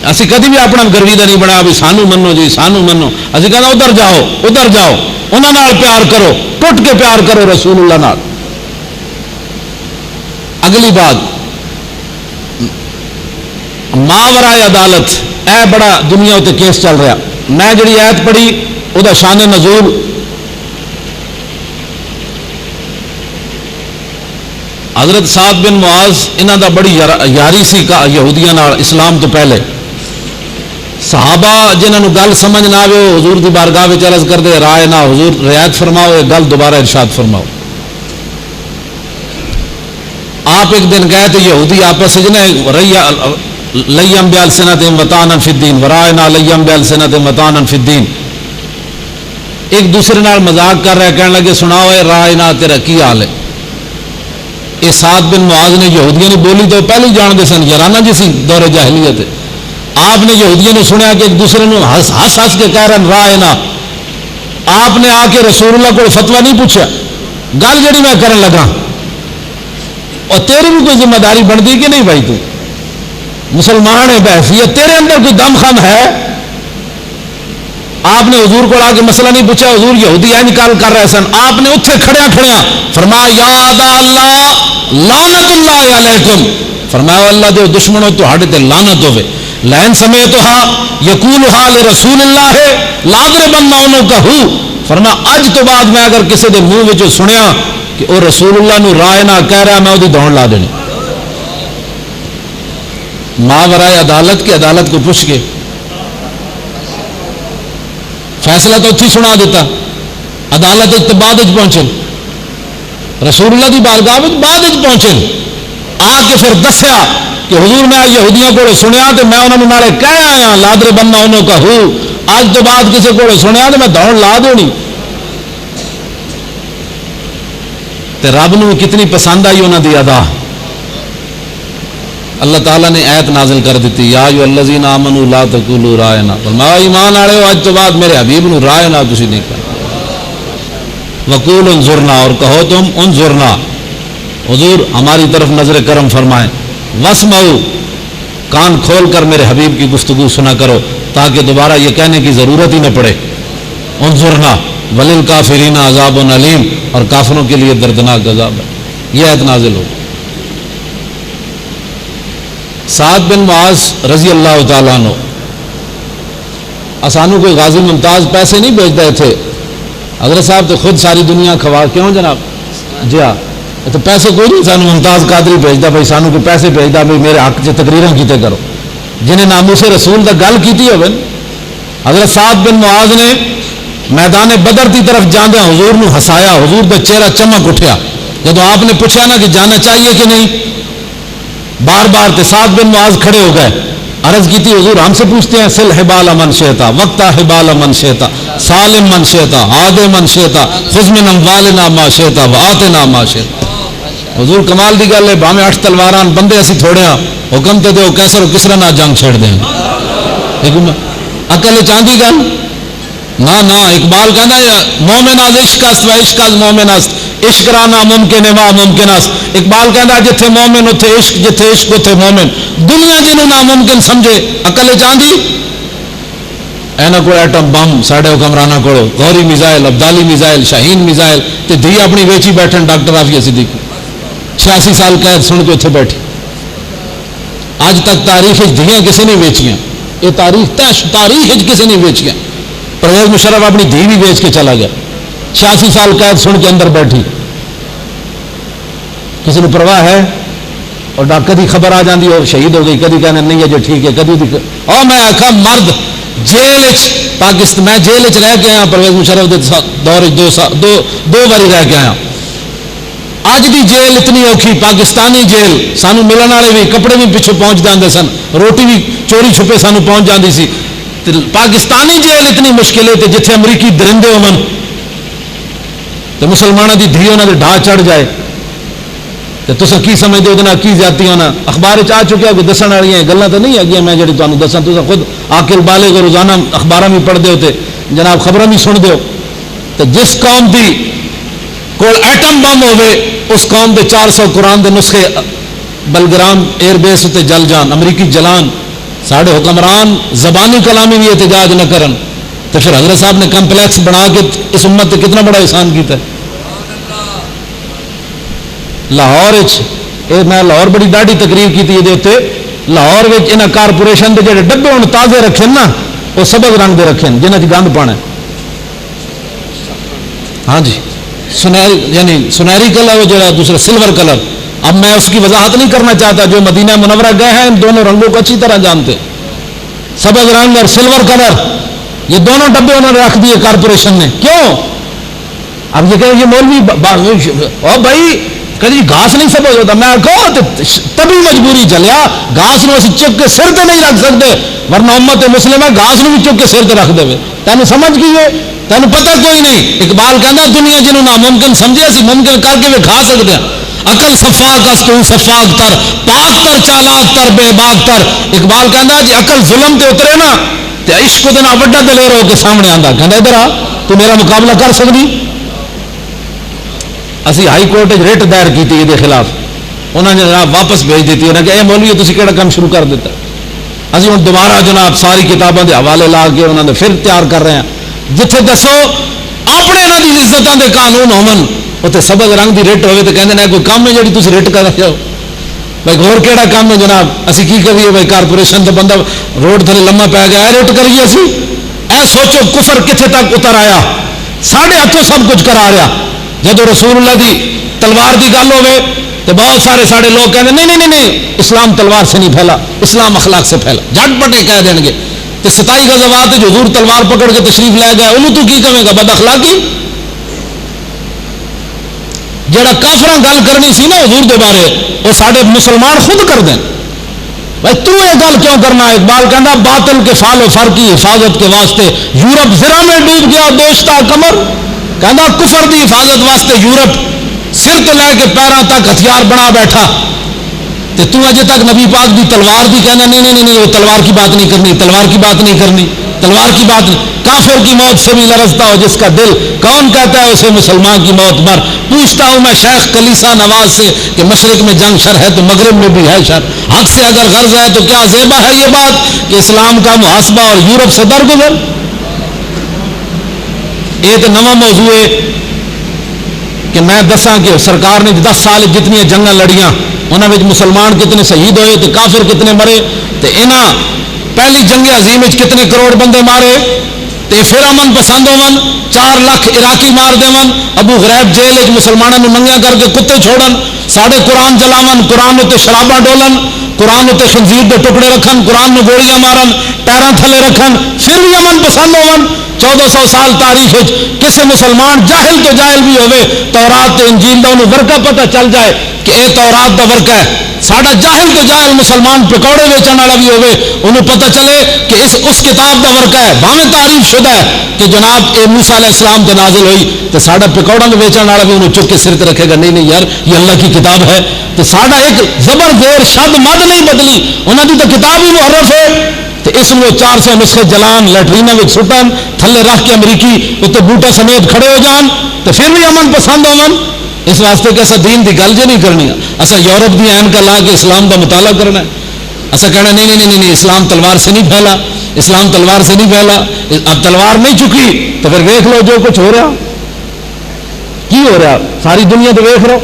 اسی کدی بھی اپنا گرویدہ نہیں بنایا بھی سانو منو جی سانو منو، اسی کہتے ہیں ادھر جاؤ ادھر جاؤ، انہاں نال پیار کرو، ٹوٹ کے پیار کرو رسول اللہ نال۔ اگلی بات ماورائے عدالت، اے بڑا دنیا تے کیس چل رہا، میں جڑی آیت پڑھی وہ شان نزول حضرت سعد بن معاذ انہاں دا بڑی یاری سی کا یہودیاں نال اسلام تو پہلے، صحابہ جنہاں نو گل سمجھ نہ آوے حضور دی بارگاہ وچ عرض کردے رائے نہ حضور رعایت فرماؤ، یہ گل دوبارہ ارشاد فرماؤ۔ آپ ایک دن گئے تو یہودی آپس لیم بالسنتہم وطعنا فی الدین ورائنا لیم بالسنتہم وطعنا فی الدین، ایک دوسرے نال مذاق کر رہے، کہنے لگے سناؤ اے رائنا تیرا کی حال ہے؟ یہ سعد بن معاذ نے یہودیوں نے بولی تو پہلے ہی جان دے سن، یارانہ جی سی دور جاہلیت، آپ نے یہودیوں نے سنیا کہ ایک دوسرے نے ہس ہس کے کہہ رہے رائنا، آپ نے آ کے رسول اللہ کو فتویٰ نہیں پوچھا، گل جڑی میں کرن لگا، اور تیری بھی کوئی ذمہ داری بنتی کہ نہیں بھائی، تو مسلمان ہے بحیثیت تیرے اندر کوئی دم خم ہے؟ آپ نے حضور کو آ کے مسئلہ نہیں پوچھا، حضور یہودی انکار کر رہے سن، آپ نے اتنے کھڑیا فرمایا یا اعداء اللہ لعنت اللہ علیکم، فرمایا اللہ دے دشمنوں تو ہاڑے تے لعنت ہوے، لئن سمیتھا یقولھا لرسول اللہ لاضربن عنقہ، فرمایا اج تو بعد میں اگر کسی دے منہ وچوں سنیا کہ وہ رسول اللہ نو رائے نہ کہہ رہا میں وہ دوڑ لا دینی۔ ماورائے عدالت کی عدالت کو پوچھ کے فیصلہ تو اتھی سنا دیتا، عدالت تو بعد پہنچے، رسول اللہ کی بارگاہ بعد پہنچے، آ کے پھر دسیا کہ حضور میں یہودیوں کو سنیا تو میں انہوں نے کہہ آیا لادر بننا انہوں کا ہوں، آج تو بعد کسی کو سنیا تو میں دوڑ لا دینی۔ تے رب نو کتنی پسند آئی انہوں دی ادا، اللہ تعالیٰ نے آیت نازل کر دیتی یا ایھا الذین آمنوا لا تقولوا رائنا، فرمایا ایمان والے ہو آج تو بعد میرے حبیب نو رائنا تسی نہیں کہا، وقولوا انظرنا، اور کہو تم انظرنا حضور ہماری طرف نظر کرم فرمائیں، واسمعوا کان کھول کر میرے حبیب کی گفتگو سنا کرو تاکہ دوبارہ یہ کہنے کی ضرورت ہی نہ پڑے، انظرنا وللکافرین عذاب علیم، اور کافروں کے لیے دردناک عذاب ہے۔ یہ آیت نازل ہو۔ سعد بن معاذ رضی اللہ تعالیٰ عنہ آسانوں کوئی غازی ممتاز پیسے نہیں بھیجتے تھے، حضرت صاحب تو خود ساری دنیا کھوا، کیوں جناب جی ہاں تو پیسے کوئی نہیں سانو ممتاز قادری بھیجتا بھائی سانو کوئی پیسے بھیجتا بھائی میرے حق سے تقریراں کیتے کرو، جنہیں ناموس رسول دا گل کیتی ہوئے۔ حضرت سعد بن معاذ نے میدان بدر کی طرف جاندے حضور نو ہسایا، حضور دا چہرہ چمک اٹھیا، جب آپ نے پوچھا نا کہ جانا چاہیے کہ نہیں، بار بار تے سعد بن معاذ کھڑے ہو گئے، عرض کی تھی حضور ہم سے پوچھتے ہیں سل حبال من شئتا وقتا حبال من شئتا سالم من شئتا عاد من شئتا خذ من اموالنا ما شئتا وآتنا ما شئتا، حضور کمال دی گل ہے، بھاویں 8 تلواران بندے اسی تھوڑے ہاں، حکم تے دیو کیسر و کسرا نہ جنگ چھیڑ دیں. عقل چاندی گل نہ اقبال کہنا مومن از عشق است و عشق از مومن است، عشق را ناممکن ہے وا ممکن است. اقبال کہنا جتھے مومن اتھے عشق، جتھے عشق اتھے مومن. دنیا جنوں ناممکن سمجھے عقل چاندی اینا کو ایٹم بم ساڈے حکمرانہ کو غوری میزائل، ابدالی میزائل، شاہین میزائل تے دھی اپنی ویچی بیٹھن. ڈاکٹر عافیہ صدیقی 86 سال قید سن کے اتنے بیٹھی. اج تک تاریخ دھیاں کسی نے ویچیاں، یہ تاریخ کسی نے ویچیاں. پرویز مشرف اپنی دھی بھی بیچ کے چلا گیا، 86 سال قید سن کے اندر بیٹھی. کسی نے پرواہ ہے؟ اور کدی خبر آ جاتی اور شہید ہو گئی، کدی کہنا نہیں ہے جو ٹھیک ہے، کدی اور میں آخا مرد جیل پاکستان، میں جیل رہ کے آیا پرویز مشرف کے دور 2 باری رہ کے آیا. اج دی جیل اتنی اوکھی، پاکستانی جیل سانو ملن والے بھی کپڑے بھی پیچھے پہنچ جاندے سن، روٹی بھی چوری چھپے سانو پہنچ جاندی سی. پاکستانی جیل اتنی مشکل ہے جتھے امریکی درندے ہون تو مسلمانوں کی دھی انہوں نے ڈھا چڑھ جائے تو تصا کی سمجھتے ہو کی زیادتی ہونا. اخبار آ چکیا کوئی دسن والی گلیں تو نہیں ہے میں جی تمہیں دساں. تو خود عاقل بالغ کو روزانہ اخبار بھی پڑھتے ہو تو جناب خبریں بھی سنتے ہو. تو جس قوم کی کول ایٹم بم ہوے اس قوم کے 400 قرآن کے نسخے بلگرام ایئر بیس اتنے جل جان، امریکی جلان، سارے حکمران زبانی کلامی بھی احتجاج نہ کرن تو پھر حضرت صاحب نے کمپلیکس بنا کے اس امت سے کتنا بڑا احسان کیتا ہے. لاہور میں لاہور بڑی ڈاڑھی تقریر کی تھی. لاہور یہاں کارپوریشن کے جڑے ڈبے ہوں تازے رکھے نا وہ سبز رنگ کے رکھے جنہیں گند پانا. ہاں جی سنہری یعنی سنہری کلر وہ جڑا دوسرا سلور کلر. اب میں اس کی وضاحت نہیں کرنا چاہتا، جو مدینہ منورہ گئے ہیں ان دونوں رنگوں کو اچھی طرح جانتے. سبز رنگ اور سلور کلر یہ دونوں ڈبے انہوں نے رکھ دیے کارپوریشن نے. کیوں؟ اب یہ کہ یہ مولوی اور بھائی کبھی گھاس نہیں سبز ہوتا. میں کہو تبھی مجبوری چلیا، گھاس نو اسی چک کے سر تے نہیں رکھ سکتے، ورنہ امت مسلم ہے گھاس نو بھی چک کے سر تے رکھ دے. تینوں سمجھ گئی ہے؟ تینوں پتہ کوئی نہیں. اقبال کہنا دنیا جنہوں ناممکن سمجھے اسی ممکن کر کے کھا سکتے ہیں. عقل صفاق است تو صفاق تر، پاک تر چالاک تر بے باک تر. اقبال کہنا جی عقل ظلم تے اترے نا تے عشق دے نال وڈا دلیر ہو کے سامنے آندا. کہندا ادھر آ تو میرا مقابلہ کر سکدی. اسی ہائی کورٹ ریٹ دائر کی یہ خلاف، انہوں نے جناب واپس بھیج دیتی. انہوں نے کہا اے مولوی تسی کیڑا کام شروع کر دیتا. اسی ہوں دوبارہ جناب ساری کتابوں کے حوالے لا کے انہوں نے پھر تیار کر رہے ہیں جتھے دسو اپنے انہوں کی عزتوں کے قانون ہون اتنے سبز رنگ کی رٹ ہوئے تو کہتے ہیں کوئی کام ہے جی تھی رٹ کر رہے ہو. بھائی ہور کہڑا کام ہے جناب اسی کی کریے؟ بھائی کارپوریشن تو بندہ روڈ تھلے لما پی گیا اے رٹ کریے اسی. اے سوچو کفر کتنے تک اتر آیا، ساڑھے ہاتھوں سب کچھ کرا رہا. جب رسول اللہ دی تلوار کی گل ہوئے تو بہت سارے سارے لوگ کہتے ہیں نہیں اسلام تلوار سے نہیں پھیلا، اسلام اخلاق سے پھیلا. جھٹ پٹے کہہ دیں گے. تو 27 غزوات جو حضور تلوار پکڑ کے تشریف لے گیا انہوں تو کی کہے گا؟ بد اخلاقی. جڑا کافراں گل کرنی سی نا حضور دے بارے وہ سارے مسلمان خود کر دیں. بھائی تو یہ گل کیوں کرنا؟ اقبال کہنا باطل کے فال و فر کی حفاظت کے واسطے یورپ زرا میں ڈوب گیا دوشتا کمر. کہنا کفر دی حفاظت واسطے یورپ سر تو لے کے پیروں تک ہتھیار بنا بیٹھا تو اجے تک نبی پاک دی تلوار دی کہنا نہیں وہ تلوار کی بات نہیں کرنی، تلوار کی بات نہیں کرنی، تلوار کی بات نہیں. کافر کی موت سے بھی لرزتا ہو جس کا دل، کون کہتا ہے اسے مسلمان کی موت مر. پوچھتا ہوں میں شیخ کلیسا نواز سے کہ مشرق میں جنگ شر ہے تو مغرب میں بھی ہے شر. حق سے اگر غرض ہے تو کیا زیبا ہے یہ بات کہ اسلام کا محاسبہ اور یورپ سے درگزر. یہ تو نواں موضوع ہے کہ میں دساں کہ سرکار نے 10 سال جتنی جنگاں لڑیاں انہوں میں مسلمان کتنے شہید ہوئے تو کافر کتنے مرے. تو انہاں پہلی جنگ عظیم کتنے کروڑ بندے مارے تو پھر امن پسند ہون 4 لاکھ عراقی مار دون. ابو غریب جیل مسلمانوں ننگیا کر کے کتے چھوڑن، ساڑھے قرآن جلاون، قرآن اتنے شراباں ڈولن، قرآن اتنے خنزیر کے ٹکڑے رکھن، قرآن میں گولیاں مارن، پیراں تھلے رکھن، پھر بھی امن پسند ہون. 1400 سال تاریخ کسی مسلمان جاہل تو جاہل بھی ہوئے تورات انجیل دا انہوں ورقہ پتہ چل جائے کہ اے تورات دا ورقہ ہے ساڈا جاہل تو جاہل مسلمان پکوڑے ویچن والا بھی ہوئے انہوں پتہ چلے کہ اس کتاب کا ورقہ ہے بھاویں تعریف شدہ ہے کہ جناب اے موسیٰ علیہ السلام تے نازل ہوئی تو ساڈا پکوڑا ویچن والا بھی انہوں چک کے سر تے رکھے گا نہیں یار یہ اللہ کی کتاب ہے تو ساڈا ایک زبر زیر شد مد نہیں بدلی انہوں کی تو کتاب ہی محرف ہے تو اس لیے 400 نسخے جلان لیٹرینوں میں سٹن تھلے رکھ کے امریکی اتنے بوٹا سمیت کھڑے ہو جان تو پھر بھی امن پسند ہون اس واسطے کہ اصا دین دی گل جی نہیں کرنی اصا یورپ دی عین کا لا کے اسلام کا مطالعہ کرنا ہے اصا کہنا نہیں اسلام تلوار سے نہیں پھیلا اسلام تلوار سے نہیں پھیلا اب تلوار نہیں چکی تو پھر دیکھ لو جو کچھ ہو رہا کی ہو رہا ساری دنیا تو دیکھ رہو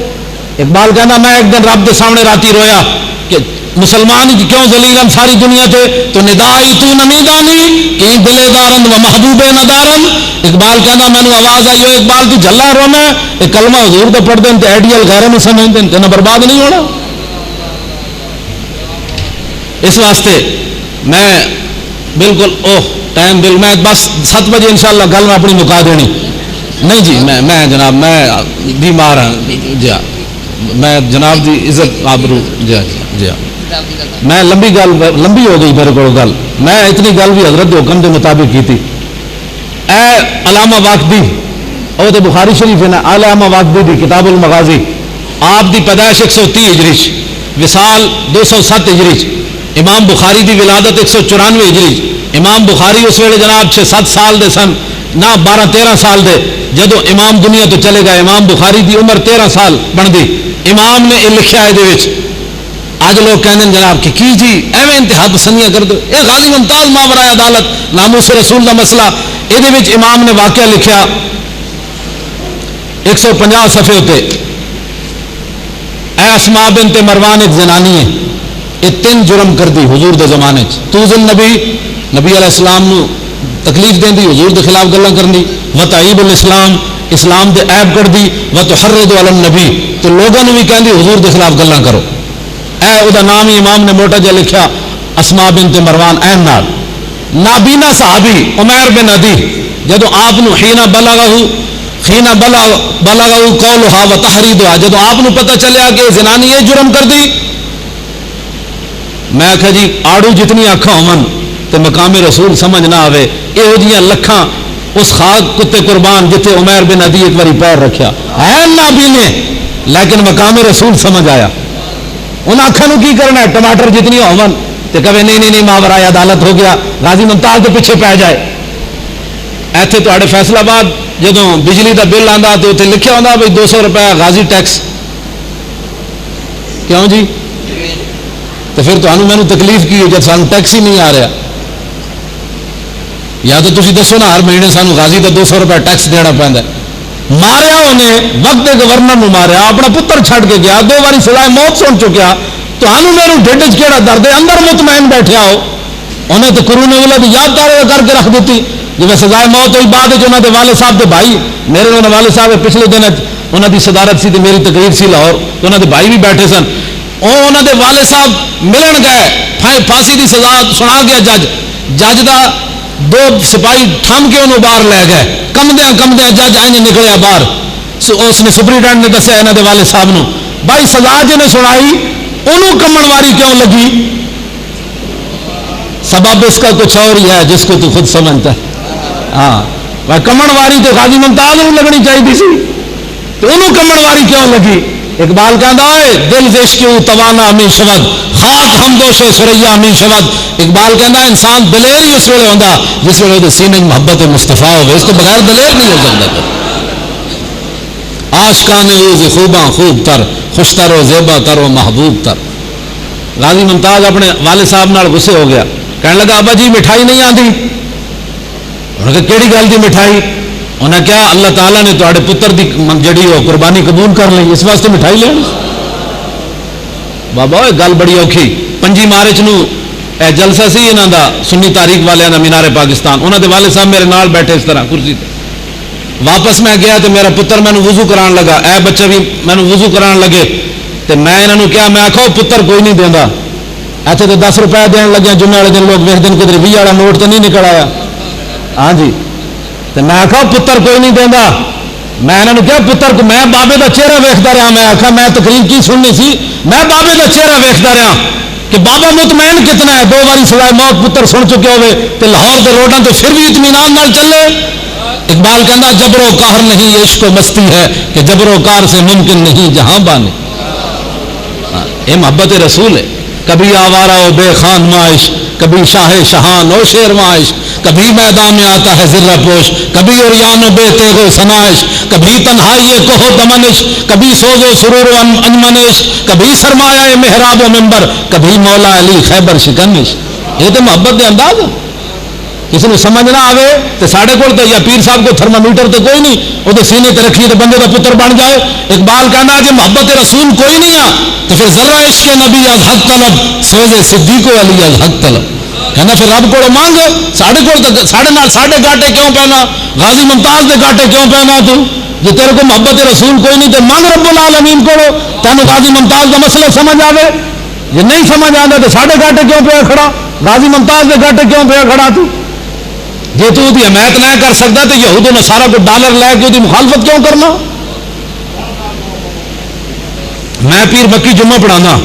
اقبال کہنا میں ایک دن رب کے سامنے راتی رویا کہ مسلمان کیوں ذلیلن ساری دنیا تے تو ندائی تو نمیدانی کہ دلے دارند و محبوب ندارن اقبال کہنا میں نے آواز آئی ہو اقبال تو جھلا رونا ہے کلمہ حضور تو پڑھ دیں تو ایڈیل غیرہ میں سمجھ دیں تو برباد نہیں ہونا اس واسطے میں بالکل ٹائم بل میں بس 7 بجے انشاءاللہ گل میں اپنی مکا دینی نہیں جی میں جناب میں بیمار ہوں جی میں جناب دی عزت آبرو جی میں لمبی ہو گئی میرے کو گل میں اتنی گل بھی حضرت کے حکم کے مطابق کی تھی اے علامہ واقدی وہ تو بخاری شریف ہے نا علامہ واقدی دی کتاب المغازی آپ دی پیدائش 130 ہجری وصال 207 ہجری امام بخاری دی ولادت 194 ہجری امام بخاری اس ویلے جناب 6-7 سال دے سن نہ 12-13 سال دے جدو امام دنیا تو چلے گئے امام بخاری دی عمر 13 سال بن دی امام نے یہ لکھا ہے آج لوگ کہنے جناب کہ کی جی ایویں انتہا پسندیاں کر دو اے غازی ممتاز ماورائے عدالت ناموس رسول کا مسئلہ یہ امام نے واقعہ لکھا 150 صفحے ہوتے اے اسماء بنت مروان ایک زنانی ہے یہ 3 جرم کر دی حضور دے زمانے توزن نبی علیہ السلام نو تکلیف دیں دی حضور دے خلاف گلاں کرنی وتعیب الاسلام اسلام دے عیب کر دی وتحرض علی النبی تو لوگوں نے بھی کہندی حضور دے خلاف گلاں کرو اے او دا نام ہی امام نے موٹا جا لکھا اسماء بنت مروان این نال نابینا صحابی عمیر بن عدی جدو آپ نو حینا بلغہو قولہا و تحریدہا جدو آپ نو پتہ چلیا کہ زنانی یہ جرم کر دی میں کہا جی آڑو جتنی آنکھاں ہون تے مقام رسول سمجھ نہ آوے یہ جیاں لکھاں اس خاک کتے قربان جتے عمیر بن عدی ایک باری پیر رکھیا ہے نابینے لیکن مقام رسول سمجھ آیا ان آنکھاں نو کی کرنا ہے ٹماٹر جتنی ہون تے کہے نہیں ماورائے عدالت ہو گیا غازی ممتاز کے پیچھے پہ جائے ایتھے تواڈے فیصل آباد جدوں بجلی دا بل آندا تو اتنے لکھیا ہوندا بھئی 200 روپے غازی ٹیکس کیوں جی تو پھر تمہیں میں تکلیف کی جب سانو ٹیکس ہی نہیں آ رہا یا تو تھی دسو نا ہر مہینے سانو غازی کا 200 روپے ٹیکس دینا پہنتا ماریا انہیں وقت گورنر نو ماریا اپنا پتر چھڈ کے گیا 2 باری سزائے موت سن چکیا تو میرے ڈھڈ چیڑا درد ہے اندر مطمئن بیٹھا ہو انہیں تو قرون اولا کی یاد کر کے رکھ دیتی جب سزائے موت ہوئی بعد انہوں کے والد صاحب کے بھائی میرے والد صاحب پچھلے دن انہوں کی صدارت سی میری تقریر سی لاہور تو انہوں کے بھائی بھی بیٹھے سن انہوں کے والد صاحب ملن گئے پھانسی کی سزا سنا گیا جج کا 2 سپاہی تھم کے انہوں باہر لے گئے کمدیا جج آئیں نکلیا باہر اس نے سپرنٹینڈنٹ نے دسیا یہاں کے والد صاحب نو بھائی سزا جنہیں سنائی انہوں کمن واری کیوں لگی سبب اس کا کچھ اور ہی ہے جس کو تو خود سمجھتا ہے ہاں کمن واری تو غازی ممتاز نو لگنی چاہیے سی تو انہوں کمن واری کیوں لگی اقبال کہتا ہے دل زشکیو توانا می شود خاک ہم دوش سریا می شود اقبال کہتا ہے انسان دلیر ہی اس ویلے ہوتا جس ویلے وہ سینے محبت مصطفیٰ ہوئے اس کو بغیر دلیر نہیں ہو سکتا عاشقان اوز خوباں خوب تر خوشتر و زیبا تر و محبوب تر غازی ممتاز اپنے والد صاحب نال غصے ہو گیا کہنے لگا ابا جی مٹھائی نہیں آتی انہوں نے کہا کیڑی گل دی مٹھائی انہیں کیا اللہ تعالیٰ نے تواڈے پتر دی جڑی ہو قربانی قبول کر لی اس واسطے مٹھائی لین بابا گل بڑی اوکھی 5 مارچ نو جلسہ سی انہاں دا سنی تاریخ والے دا مینار پاکستان انہاں دے والد صاحب میرے نال بیٹھے اس طرح کرسی تے واپس میں گیا تو میرا پتر مینوں وضو کران لگا اے بچہ بھی مینوں وضو کران لگے تے میں انہاں نوں کہا میں آکھو پتر کوئی نہیں دیندا ایتھے تے 10 روپے دین لگیا جمعے والے دن لوگ ویکھدے کدھر 20 والا نوٹ تے نہیں نکل آیا ہاں جی تو میں آخا پتر کوئی نہیں دینا میں انہوں نے کیا پتر کو میں بابے کا چہرہ ویکھتا رہا. میں آخا میں تقریر کی سننی سی, میں بابے کا چہرہ ویکھتا رہا کہ بابا مطمئن کتنا ہے, 2 باری سوائے موت پتر سن چکے ہوئے تو لاہور کے روڈوں تو پھر بھی اطمینان نال چلے. اقبال کہنا جبر و قہر نہیں یہ عشق و مستی ہے کہ جبر و قہر سے ممکن نہیں جہاں بانی. یہ محبت رسول ہے. کبھی آوارہ و بے خان معاش, کبھی شاہ شہان و شیر معاش, کبھی میدان میں آتا ہے ذرہ پوش, کبھی اریان و بے تیغ و سنائش, کبھی تنہائی کوہ دمنش, کبھی سوز و سرور و انجمنش, کبھی سرمایہ محراب و منبر, کبھی مولا علی خیبر شکنش. یہ تو محبت کے انداز ہے. کسی نے سمجھ نہ آئے تو ساڑھے کو یا پیر صاحب کو تھرمامیٹر تو کوئی نہیں, وہ تو سینے تے رکھیے تو بندے کا پتر بن جائے. اقبال کہنا کہ محبت رسول کوئی نہیں آ تو پھر ذرا عشق نبی از حق طلب, سوز صدیق علی از حق طلب. کہنا پھر رب کو مانگ, ساڑھے کو ساڑھے گاٹے کیوں پہنا, غازی ممتاز کے گاٹے کیوں پہنا تو, جو تیرے کو محبت رسول کوئی نہیں تو مانگ رب العالمین کو. تینوں غازی ممتاز کا مسئلہ سمجھ آئے, یہ نہیں سمجھ آتا تو ساڑھے گاٹے کیوں پہ کھڑا, غازی ممتاز کے گاٹے کیوں پہ کھڑا تو. جی تو دی حمایت نہ کر سکتا تو یہود و نصارہ کو ڈالر لے کے دی مخالفت کیوں کرنا. میں پیر مکی جمعہ پڑھانا,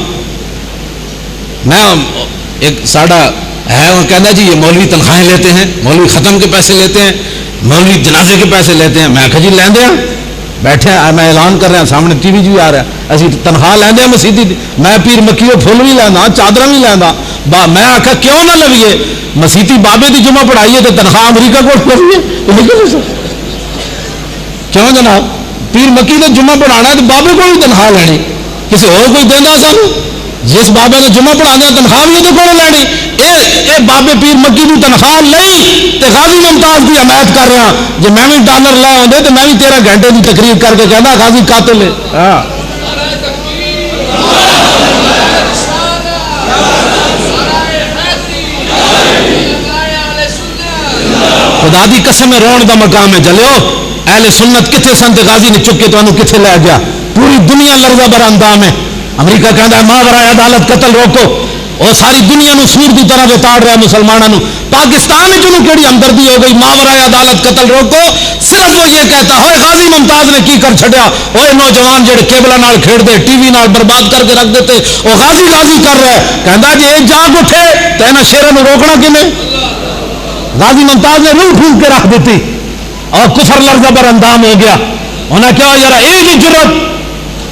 میں ایک ساڑا ہے وہ کہنا جی یہ مولوی تنخواہیں لیتے ہیں, مولوی ختم کے پیسے لیتے ہیں, مولوی جنازے کے پیسے لیتے ہیں. میں آخا جی لیندے ہیں, بیٹھے میں اعلان کر رہا, سامنے ٹی وی جی آ رہا, اسی تنخواہ لیندے ہیں مسیدی. میں پیر مکی وہ پھول بھی لینا, چادر بھی لینا. میں آخا کیوں نہ لویے, مسیتی بابے دی جمعہ پڑھائیے تو تنخواہ امریکہ کو لویے. کیوں جناب, پیر مکی نے جمعہ پڑھانا ہے تو بابے کو بھی تنخواہ لینی, کسی اور کوئی دینا سانو. جس بابے نے جمعہ پڑھانے تنخواہ بھی تو کون لینی. اے بابے پیر مکی کی تنخواہ لئی تے غازی ممتاز کی حمایت کر رہا. جی میں بھی ڈالر لے آدھے تو میں بھی 13 گھنٹے کی تقریر کر کے کہنا غازی قاتل ہے. خدا دی قسم رون دا مقام ہے. جلو اہل سنت کتنے سن تے غازی نے چکے تو انہوں کتنے لے گیا. پوری دنیا لرزہ بر اندام ہے. امریکہ کہتا ہے ماورائے عدالت قتل روکو, اور ساری دنیا نو سور کی طرح بتاڑ رہا ہے مسلمانوں. پاکستان چنوں کیڑی ہمدردی ہو گئی, ماورائے عدالت قتل روکو. صرف وہ یہ کہتا ہوئے غازی ممتاز نے کی کر چھڑیا, وہ نوجوان جڑے کیبلا نال کھیڑ دے, ٹی وی نال برباد کر کے رکھ دیتے, وہ غازی غازی کر رہا ہے. کہندا جی یہ جاگ اٹھے تو انہاں شیراں نو روکنا کیویں. غازی ممتاز نے روح پھونک کے رکھ دیتی اور کفر لرزہ بر اندام ہو گیا. انہیں کیا یار یہ جی جرت.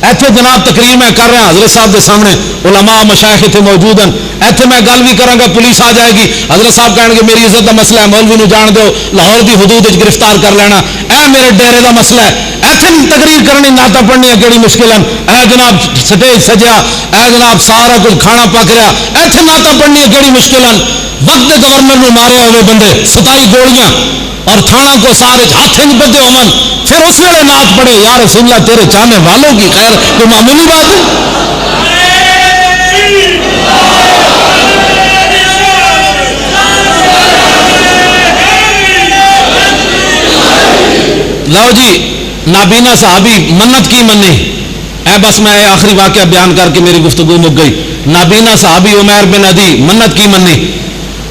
ایتھے جناب تقریر میں کر رہا حضرت صاحب کے سامنے, علماء مشائخ اتنے موجود ہیں. ایتھے میں گل بھی کروں گا, پولیس آ جائے گی, حضرت صاحب کہیں گے میری عزت کا مسئلہ ہے, مولوی نو جان دو, لاہور کی حدود گرفتار کر لینا, اے میرے ڈیرے کا مسئلہ ہے. ایتھے تقریر کرنی نعتاں پڑھنی کہڑی مشکل ہے. اے جناب سٹیج سجیا, اے جناب سارا کچھ کھانا پک رہا, ایتھے نعتاں پڑھنی کہڑی مشکل ہے. وقت گورنر نو مارے ہوئے بندے 27 گولیاں اور تھانہ کو سارے ہاتھ بدے ہومن, پھر اس ویلے نعت پڑھے یا رسول اللہ تیرے چاہنے والوں کی خیر, کوئی معمولی بات ہے. لو جی نابینا صحابی منت کی منی, اے بس میں آخری واقعہ بیان کر کے میری گفتگو مک گئی. نابینا صحابی عمیر بن عدی منت کی منی,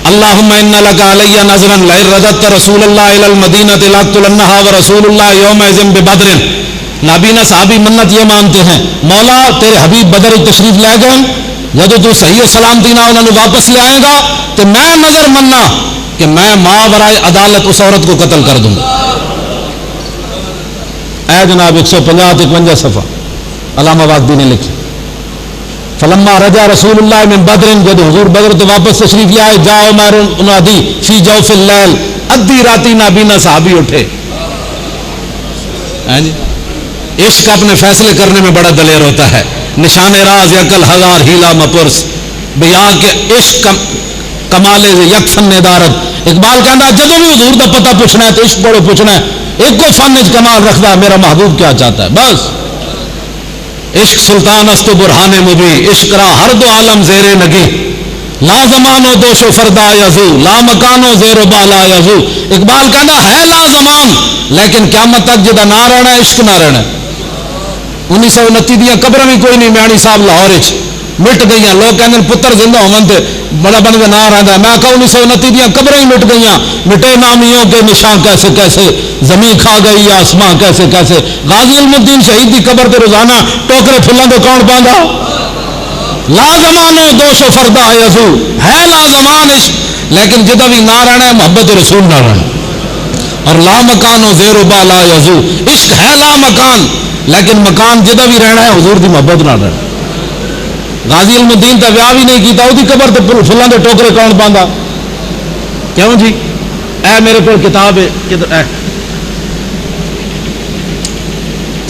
اللہم ان لک علی نظرا لئن رددت رسول اللہ الی المدینہ لاقتلنها ورسول اللہ یومئذ ببدر. نابینا صحابی منت یہ مانتے ہیں, مولا تیرے حبیب بدر تشریف لے گئے, جب تو صحیح و سلامتی نہ انہوں نے واپس لے آئے گا تو میں نظر مننا کہ میں ماورائے عدالت اس عورت کو قتل کر دوں گا. اے جناب 150-51 صفحہ علامہ واقدی نے لکھی. فلما رجع رسول اللہ من بدر, جب حضور بدر تو واپس تشریف لے آئے, جاؤ منادی فی جوف اللیل, ادھی راتی نابینا صحابی اٹھے. عشق اپنے فیصلے کرنے میں بڑا دلیر ہوتا ہے. نشان راز یکل ہزار ہیلا مپرس, بیاں کے عشق کمالے یک فن دارت. اقبال کہنا جب بھی حضور کا پتہ پوچھنا ہے تو عشق بڑو پوچھنا ہے, ایک کو فن کمال رکھتا ہے, میرا محبوب کیا چاہتا ہے بس. عشق سلطان است برہان مبی, عشق را ہر دو عالم زیر نگی, لا زمان و دوش و فردا یزو, لا مکان و زیر و بالا یزو. اقبال کہنا ہے لا زمان, لیکن قیامت تک جدا نہ رہنا عشق نہ رہنا. 1929 دیا قبر بھی کوئی نہیں, میانی صاحب لاہور مٹ گئی. لوگ کہتے ہیں پتر زندہ ہومن تے بڑا بن کے نہ رہتا ہے. میں کہا 1929 دیا قبریں ہی مٹ گئی, مٹے نامیوں کے نشان کیسے کیسے, زمین کھا گئی یا آسمان کیسے کیسے. غازی علم الدین شہید کی قبر تے روزانہ ٹوکرے پھلاں تو کون پاندا, لازمانو دوش و فردا یزو ہے لازمان عشق, لیکن جدا بھی نہ رہنا ہے محبت رسول نہ رہنا. اور لا مکان و زیر و بالا یزو, عشق ہے لا مکان, لیکن مکان جدا بھی رہنا ہے حضور دی محبت نہ رہنا. غازی علم الدین تا ویاہ بھی نہیں کیتا, وہ قبر تے فلاں دے ٹوکرے کون پاندا, کیوں جی. اے میرے کو کتاب ہے کدھر ہے,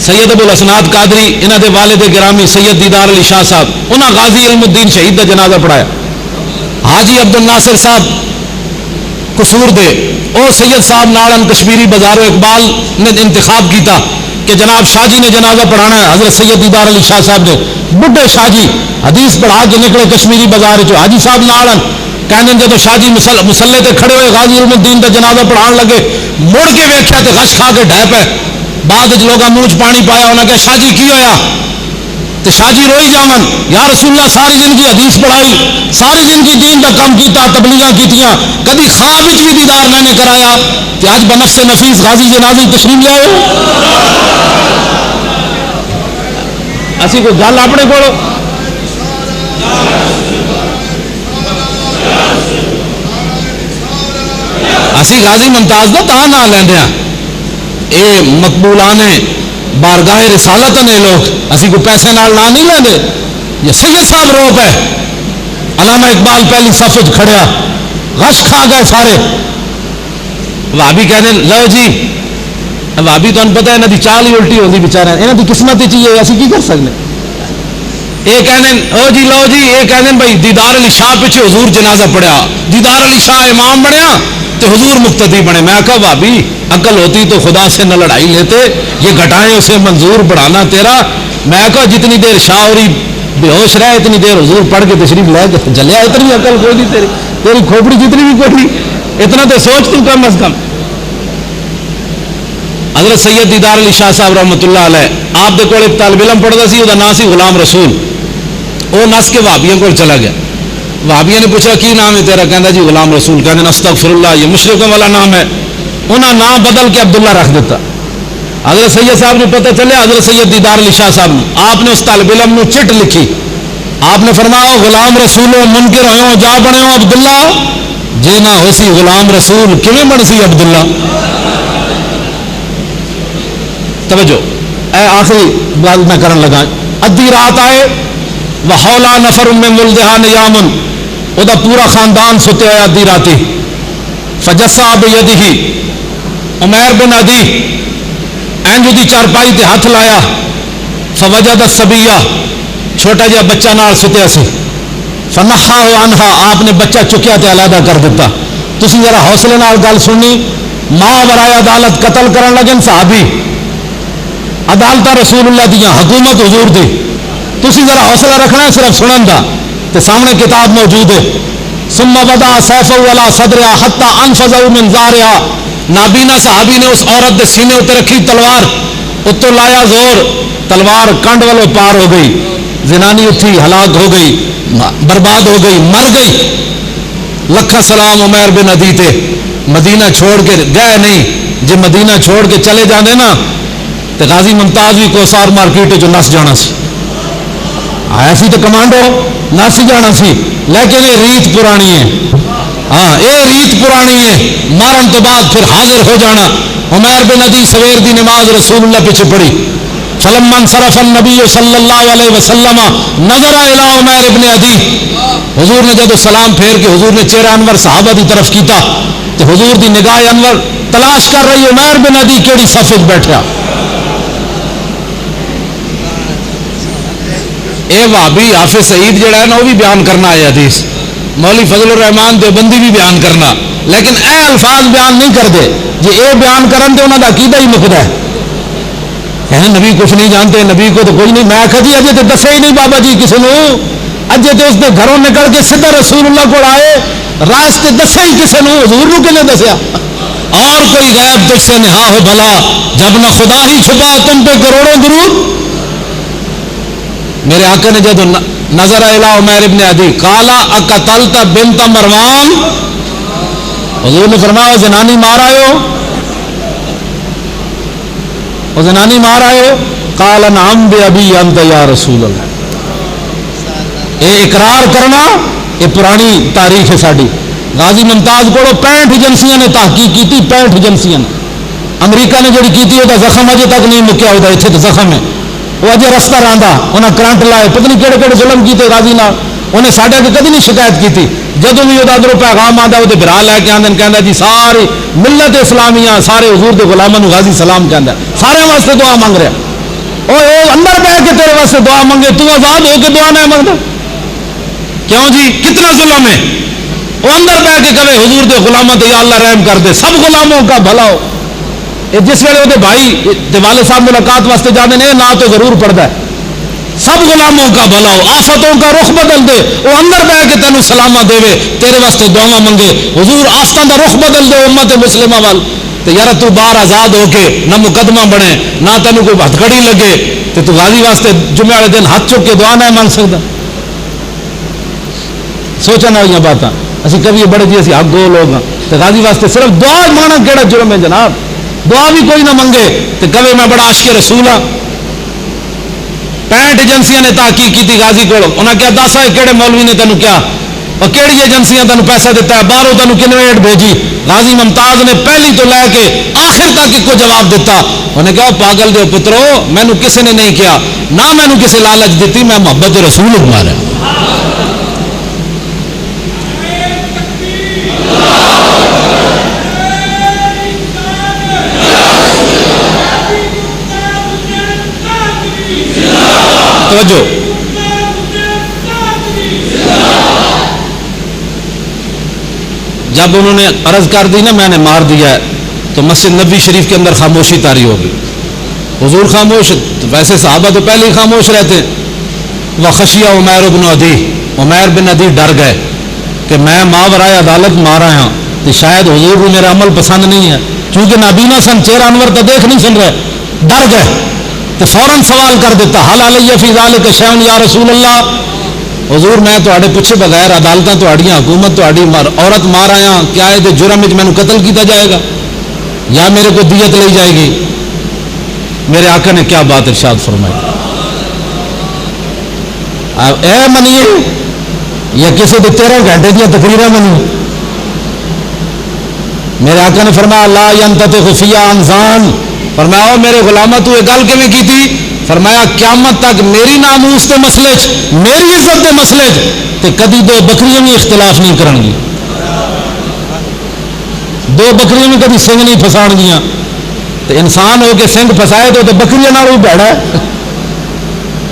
سید ابو الاسناد قادری انہاں دے والد گرامی سید دیدار علی شاہ صاحب, انہاں غازی علم الدین شہید دا جنازہ پڑھایا. حاجی عبد الناصر صاحب قصور دے, او سید صاحب نالن کشمیری بازار اقبال نے انتخاب کیتا کہ جناب شاہ جی نے جنازہ پڑھانا ہے. حضرت سید دیدار علی شاہ صاحب نے بڈھے شاہ جی حدیث پڑھا کے نکلے کشمیری بازار چ, حاجی صاحب نالن کہنے جب شاہ جی مسلے تے کھڑے ہوئے غازی علم الدین دا جنازہ پڑھان لگے, مڑ کے ویکھیا تے غش کھا کے ڈھے پے. بعد لوگاں منہ چ پانی پایا, انہاں کہا شاہ جی کی ہویا, تے شاہ جی روئی جاون, یا رسول اللہ ساری زندگی حدیث پڑھائی, ساری زندگی دین دا کام کیتا, تبلیغاں کیتیاں, کدی خواب وچ بھی دیدار میں نے کرایا, تے اج بنفس نفیس غازی جنازے تشریف لے آئے. اسی کوئی گل اپنے کو اسی غازی ممتاز دا تاں نہ لیندے ہاں, اے مقبولانے بارگاہ رسالت نے لوگ, اسی کو پیسے نال نہ نہیں لیندے. یہ سید صاحب روپ ہے, علامہ اقبال پہلی صف وچ کھڑیا, غش کھا گئے سارے. وہابی کہنے لو جی, وہابی تو پتہ ہے انہاں دی چال ہی الٹی ہوندی بیچارے, انہاں دی قسمت ہی چاہیے, اسی کی کر سکنے. یہ کہنے او جی لو جی, یہ کہنے بھائی دیدار علی شاہ پیچھے حضور جنازہ پڑھیا, دیدار علی شاہ امام بنیا تو حضور مقتدی بنے. میں کہا بھابی عقل ہوتی تو خدا سے نہ لڑائی لیتے, یہ گھٹائیں اسے منظور بڑھانا تیرا. میں کہا جتنی دیر شاہ اوری بے ہوش رہے اتنی دیر حضور پڑھ کے تشریف لے کے جلیا, اتنی عقل کوئی نہیں تیری, تیری کھوپڑی جتنی بھی کوئی نہیں, اتنا تو سوچ تو کم از کم. حضرت سید دیدار علی شاہ صاحب رحمۃ اللہ علیہ, آپ دے کول ایک طالب علم پڑھتا سی, وہ نام سی غلام رسول. وہ نس کے وہابیوں کو چلا گیا. وہابیوں نے پوچھا کی نام ہے تیرا, کہندا جی غلام رسول. کہندے استغفر اللہ, یہ مشرکوں والا نام ہے. انہاں نام بدل کے عبداللہ رکھ دیتا. حضرت سید صاحب نے پتہ چلے حضرت سید دیدار علی شاہ صاحب نے, آپ نے اس طالب علم نے چٹ لکھی, آپ نے فرمایا غلام رسول منکر ہوئے جا بنے ہو عبداللہ, جے نہ ہو سی غلام رسول کیویں بن سی عبداللہ. توجہ, اے آخری بات میں کرن لگا. ادھی رات آئے, وحولا نفر من ملدہا نیامن, وہ دا پورا خاندان ستے ہوئے ادھی راتی. فجسا بیدہ, عمیر بن عدی اینج دی چارپائی تے ہاتھ لایا. فوجد الصبیہ, چھوٹا جہا بچہ نال ستیا سی. فنحا عنہا, آپ نے بچہ چکیا تے علیحدہ کر دیتا. تسی ذرا حوصلے نال گل سننی. ماں برائے عدالت قتل کرن لگن صحابی, عدالت رسول اللہ دیا, حکومت حضور دی. تسی ذرا حوصلہ رکھنا ہے صرف سنن دا, تے سامنے کتاب موجود ہے. ثم وضع سیفہ علی صدرہا حتی انفذہ من ظہرہا, نابینا صحابی نے اس عورت دے سینے اتنے رکھی تلوار, اتو لایا زور, تلوار کنڈ والو پار ہو گئی, زنانی اتھی ہلاک ہو گئی, برباد ہو گئی, مر گئی. لکھا سلام عمیر بن عدی تے, مدینہ چھوڑ کے گئے نہیں. جے مدینہ چھوڑ کے چلے جانے نا تے غازی ممتاز بھی کوسار مارکیٹ جو نس جانا سی. ایسی تو کمانڈو نس جانا سی, لیکن یہ ریت پرانی ہے. ہاں یہ ریت پرانی ہے, مارن تو بعد پھر حاضر ہو جانا. عمیر بن عدی سویر دی نماز رسول اللہ پیچھے پڑھی. فلما انصرف النبی صلی اللہ علیہ وسلم نظر الی عمیر بن عدی, حضور نے جب سلام پھیر کے حضور نے چہرہ انور صحابہ دی طرف کیتا تو حضور دی نگاہ انور تلاش کر رہی عمیر بن عدی کیڑی صف وچ بیٹھا. اے وہابی حافظ سعید جڑا ہے نا وہ بھی بیان کرنا ہے حدیث, مولوی فضل الرحمان دیوبندی بھی بیان کرنا, لیکن اے الفاظ بیان نہیں کرتے. جی اے بیان کرن تے انہاں دا عقیدہ ہی مکدا ہے. نبی کچھ نہیں جانتے, نبی کو تو کوئی نہیں. میں کہا جی اجے تو دسے ہی نہیں بابا جی کسی نے, اجے تو اس نے گھروں نکل کے سیدھا رسول اللہ کو آئے, راستے دسے ہی کسی نے, حضور نو کنے دسیا. اور کوئی غیب تجھ سے نہا ہو بھلا, جب نہ خدا ہی چھپا تم پہ کروڑوں درود. میرے آقا نے جب نظر الی عمیر ابن عدی قال اقتلت بنت مروان، حضور نے فرمایا زنانی مار آئے ہو، وہ زنانی مار آئے ہو؟ قال نعم بابی انت یا رسول اللہ۔ یہ اقرار کرنا یہ پرانی تاریخ ہے ساری۔ غازی ممتاز کو 65 ایجنسیاں نے تحقیق کی، 65 ایجنسیاں نے۔ امریکہ نے جڑی کی وہ زخم اجے تک نہیں مکیا، ہوتا اتنے تو زخم ہے، وہ اجے رستہ رہتا، انہیں کرنٹ لائے، پتہ نہیں کہڑے کہڑے ظلم کیتے غازی نال، انہیں ساڈے اگے کدی نہیں شکایت کی تھی۔ جدوں بھی وہ ادھروں پیغام آتا وہ برا لے کے آدھے کہہ جی ساری ملت اسلامیہ سارے حضور کے غلاموں غازی سلام کہہ سارے واسطے دعا منگ رہا، اور اندر بہ کے تیرے واسطے دعا منگے، تو آزاد ہو کے دعا نہیں منگتا کیوں جی؟ کتنا ظلم ہے؟ وہ اندر بہ کے کہے حضور کے غلاموں تے یا اللہ رحم کر دے، سب غلاموں کا بھلا ہو۔ جس ویلے وہ بھائی والد صاحب ملاقات واسطے جانے نے نہ تو ضرور پڑھتا ہے سب غلاموں کا بھلا ہو، آفتوں کا رخ بدل دے، وہ اندر بہ کے تینوں سلامہ دے تیرے واسطے دعا منگے، حضور آفتوں کا رخ بدل دے امت مسلمہ وال، تو یار تو باہر آزاد ہو کے نہ مقدمہ بنے نہ تینوں کوئی ہتھکڑی لگے، تو غازی واسطے جمعے والے دن ہاتھ چک کے دعا نہیں مانگ سکتا؟ سوچنا ہوئی باتاں اسی کبھی بڑے جی اسی حق گو لوگ ہاں، تو غازی واسطے صرف دعا مانگنا کہڑا جرم ہے جناب؟ دعا بھی کوئی نہ منگے تو کبھی میں بڑا عاشق رسول ہاں۔ 65 ایجنسیاں نے تحقیق کی تھی غازی کو، انہوں نے کیا دس ہے کہڑے مولوی نے تینوں کیا اور کہڑی ایجنسیاں تینوں پیسہ دیتا ہے، باہروں تینوں کنویٹ بھیجی؟ غازی ممتاز نے پہلی تو لے کے آخر تک کو جواب دیتا، انہوں نے کہا پاگل دے پترو مینو کسی نے نہیں کیا، نہ مینو کسی لالچ دیتی، میں محبت رسول مارا۔ توجہ، جب انہوں نے عرض کر دی نا میں نے مار دیا ہے تو مسجد نبوی شریف کے اندر خاموشی طاری ہو گئی، حضور خاموش، ویسے صحابہ تو پہلے ہی خاموش رہتے۔ وخشیہ عمیر بن عدی، عمیر بن عدی ڈر گئے کہ میں ماورائے عدالت مارا ہوں تو شاید حضور کو میرا عمل پسند نہیں ہے، چونکہ نابینا سن چہرہ انور تو دیکھ نہیں سن رہے، ڈر گئے تو فوراً سوال کر دیتا حل علیہ فی ذالک شیء یا رسول اللہ، حضور میں تواڈے پوچھے بغیر عدالتاں تواڈیاں حکومت تواڈی عورت مار آیا، کیا یہ جرم وچ مینوں قتل کیتا جائے گا یا میرے کو دیت لی جائے گی؟ میرے آقا نے کیا بات ارشاد فرمائی، اے منیے یا کسی کے 13 گھنٹے دیا تقریریں منی؟ میرے آقا نے فرمایا لا ینطق فی عن ذان، فرمایا میرے غلامہ تو یہ گل کیویں کیتی؟ فرمایا قیامت تک میری ناموس کے مسئلے میری عزت کے مسئلے تے کدی دو بکریاں بھی اختلاف نہیں کرن گی، دو بکریاں بھی کدی سنگ نہیں پھسان گیا، تو انسان ہو کے سنگ پھسائے تو بکریاں نال بھی بھڑا ہے،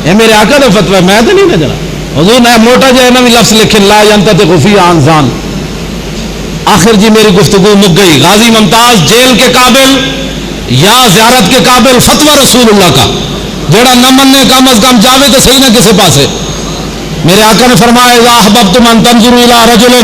یہ میرے آقا کا فتوی ہے، میں تو نہیں نہ جنا۔ حضور نے موٹا جہا بھی لفظ لکھے لا ینطق فی عن ذان۔ آخر جی میری گفتگو مک گئی، غازی ممتاز جیل کے قابل یا زیارت کے قابل فتوی رسول اللہ کا، جڑا نہ مننے کم از کم جاوے تو صحیح نہ کسی پاسے۔ میرے آقا نے فرمایا اذا احببتم ان تنظروا الى رجل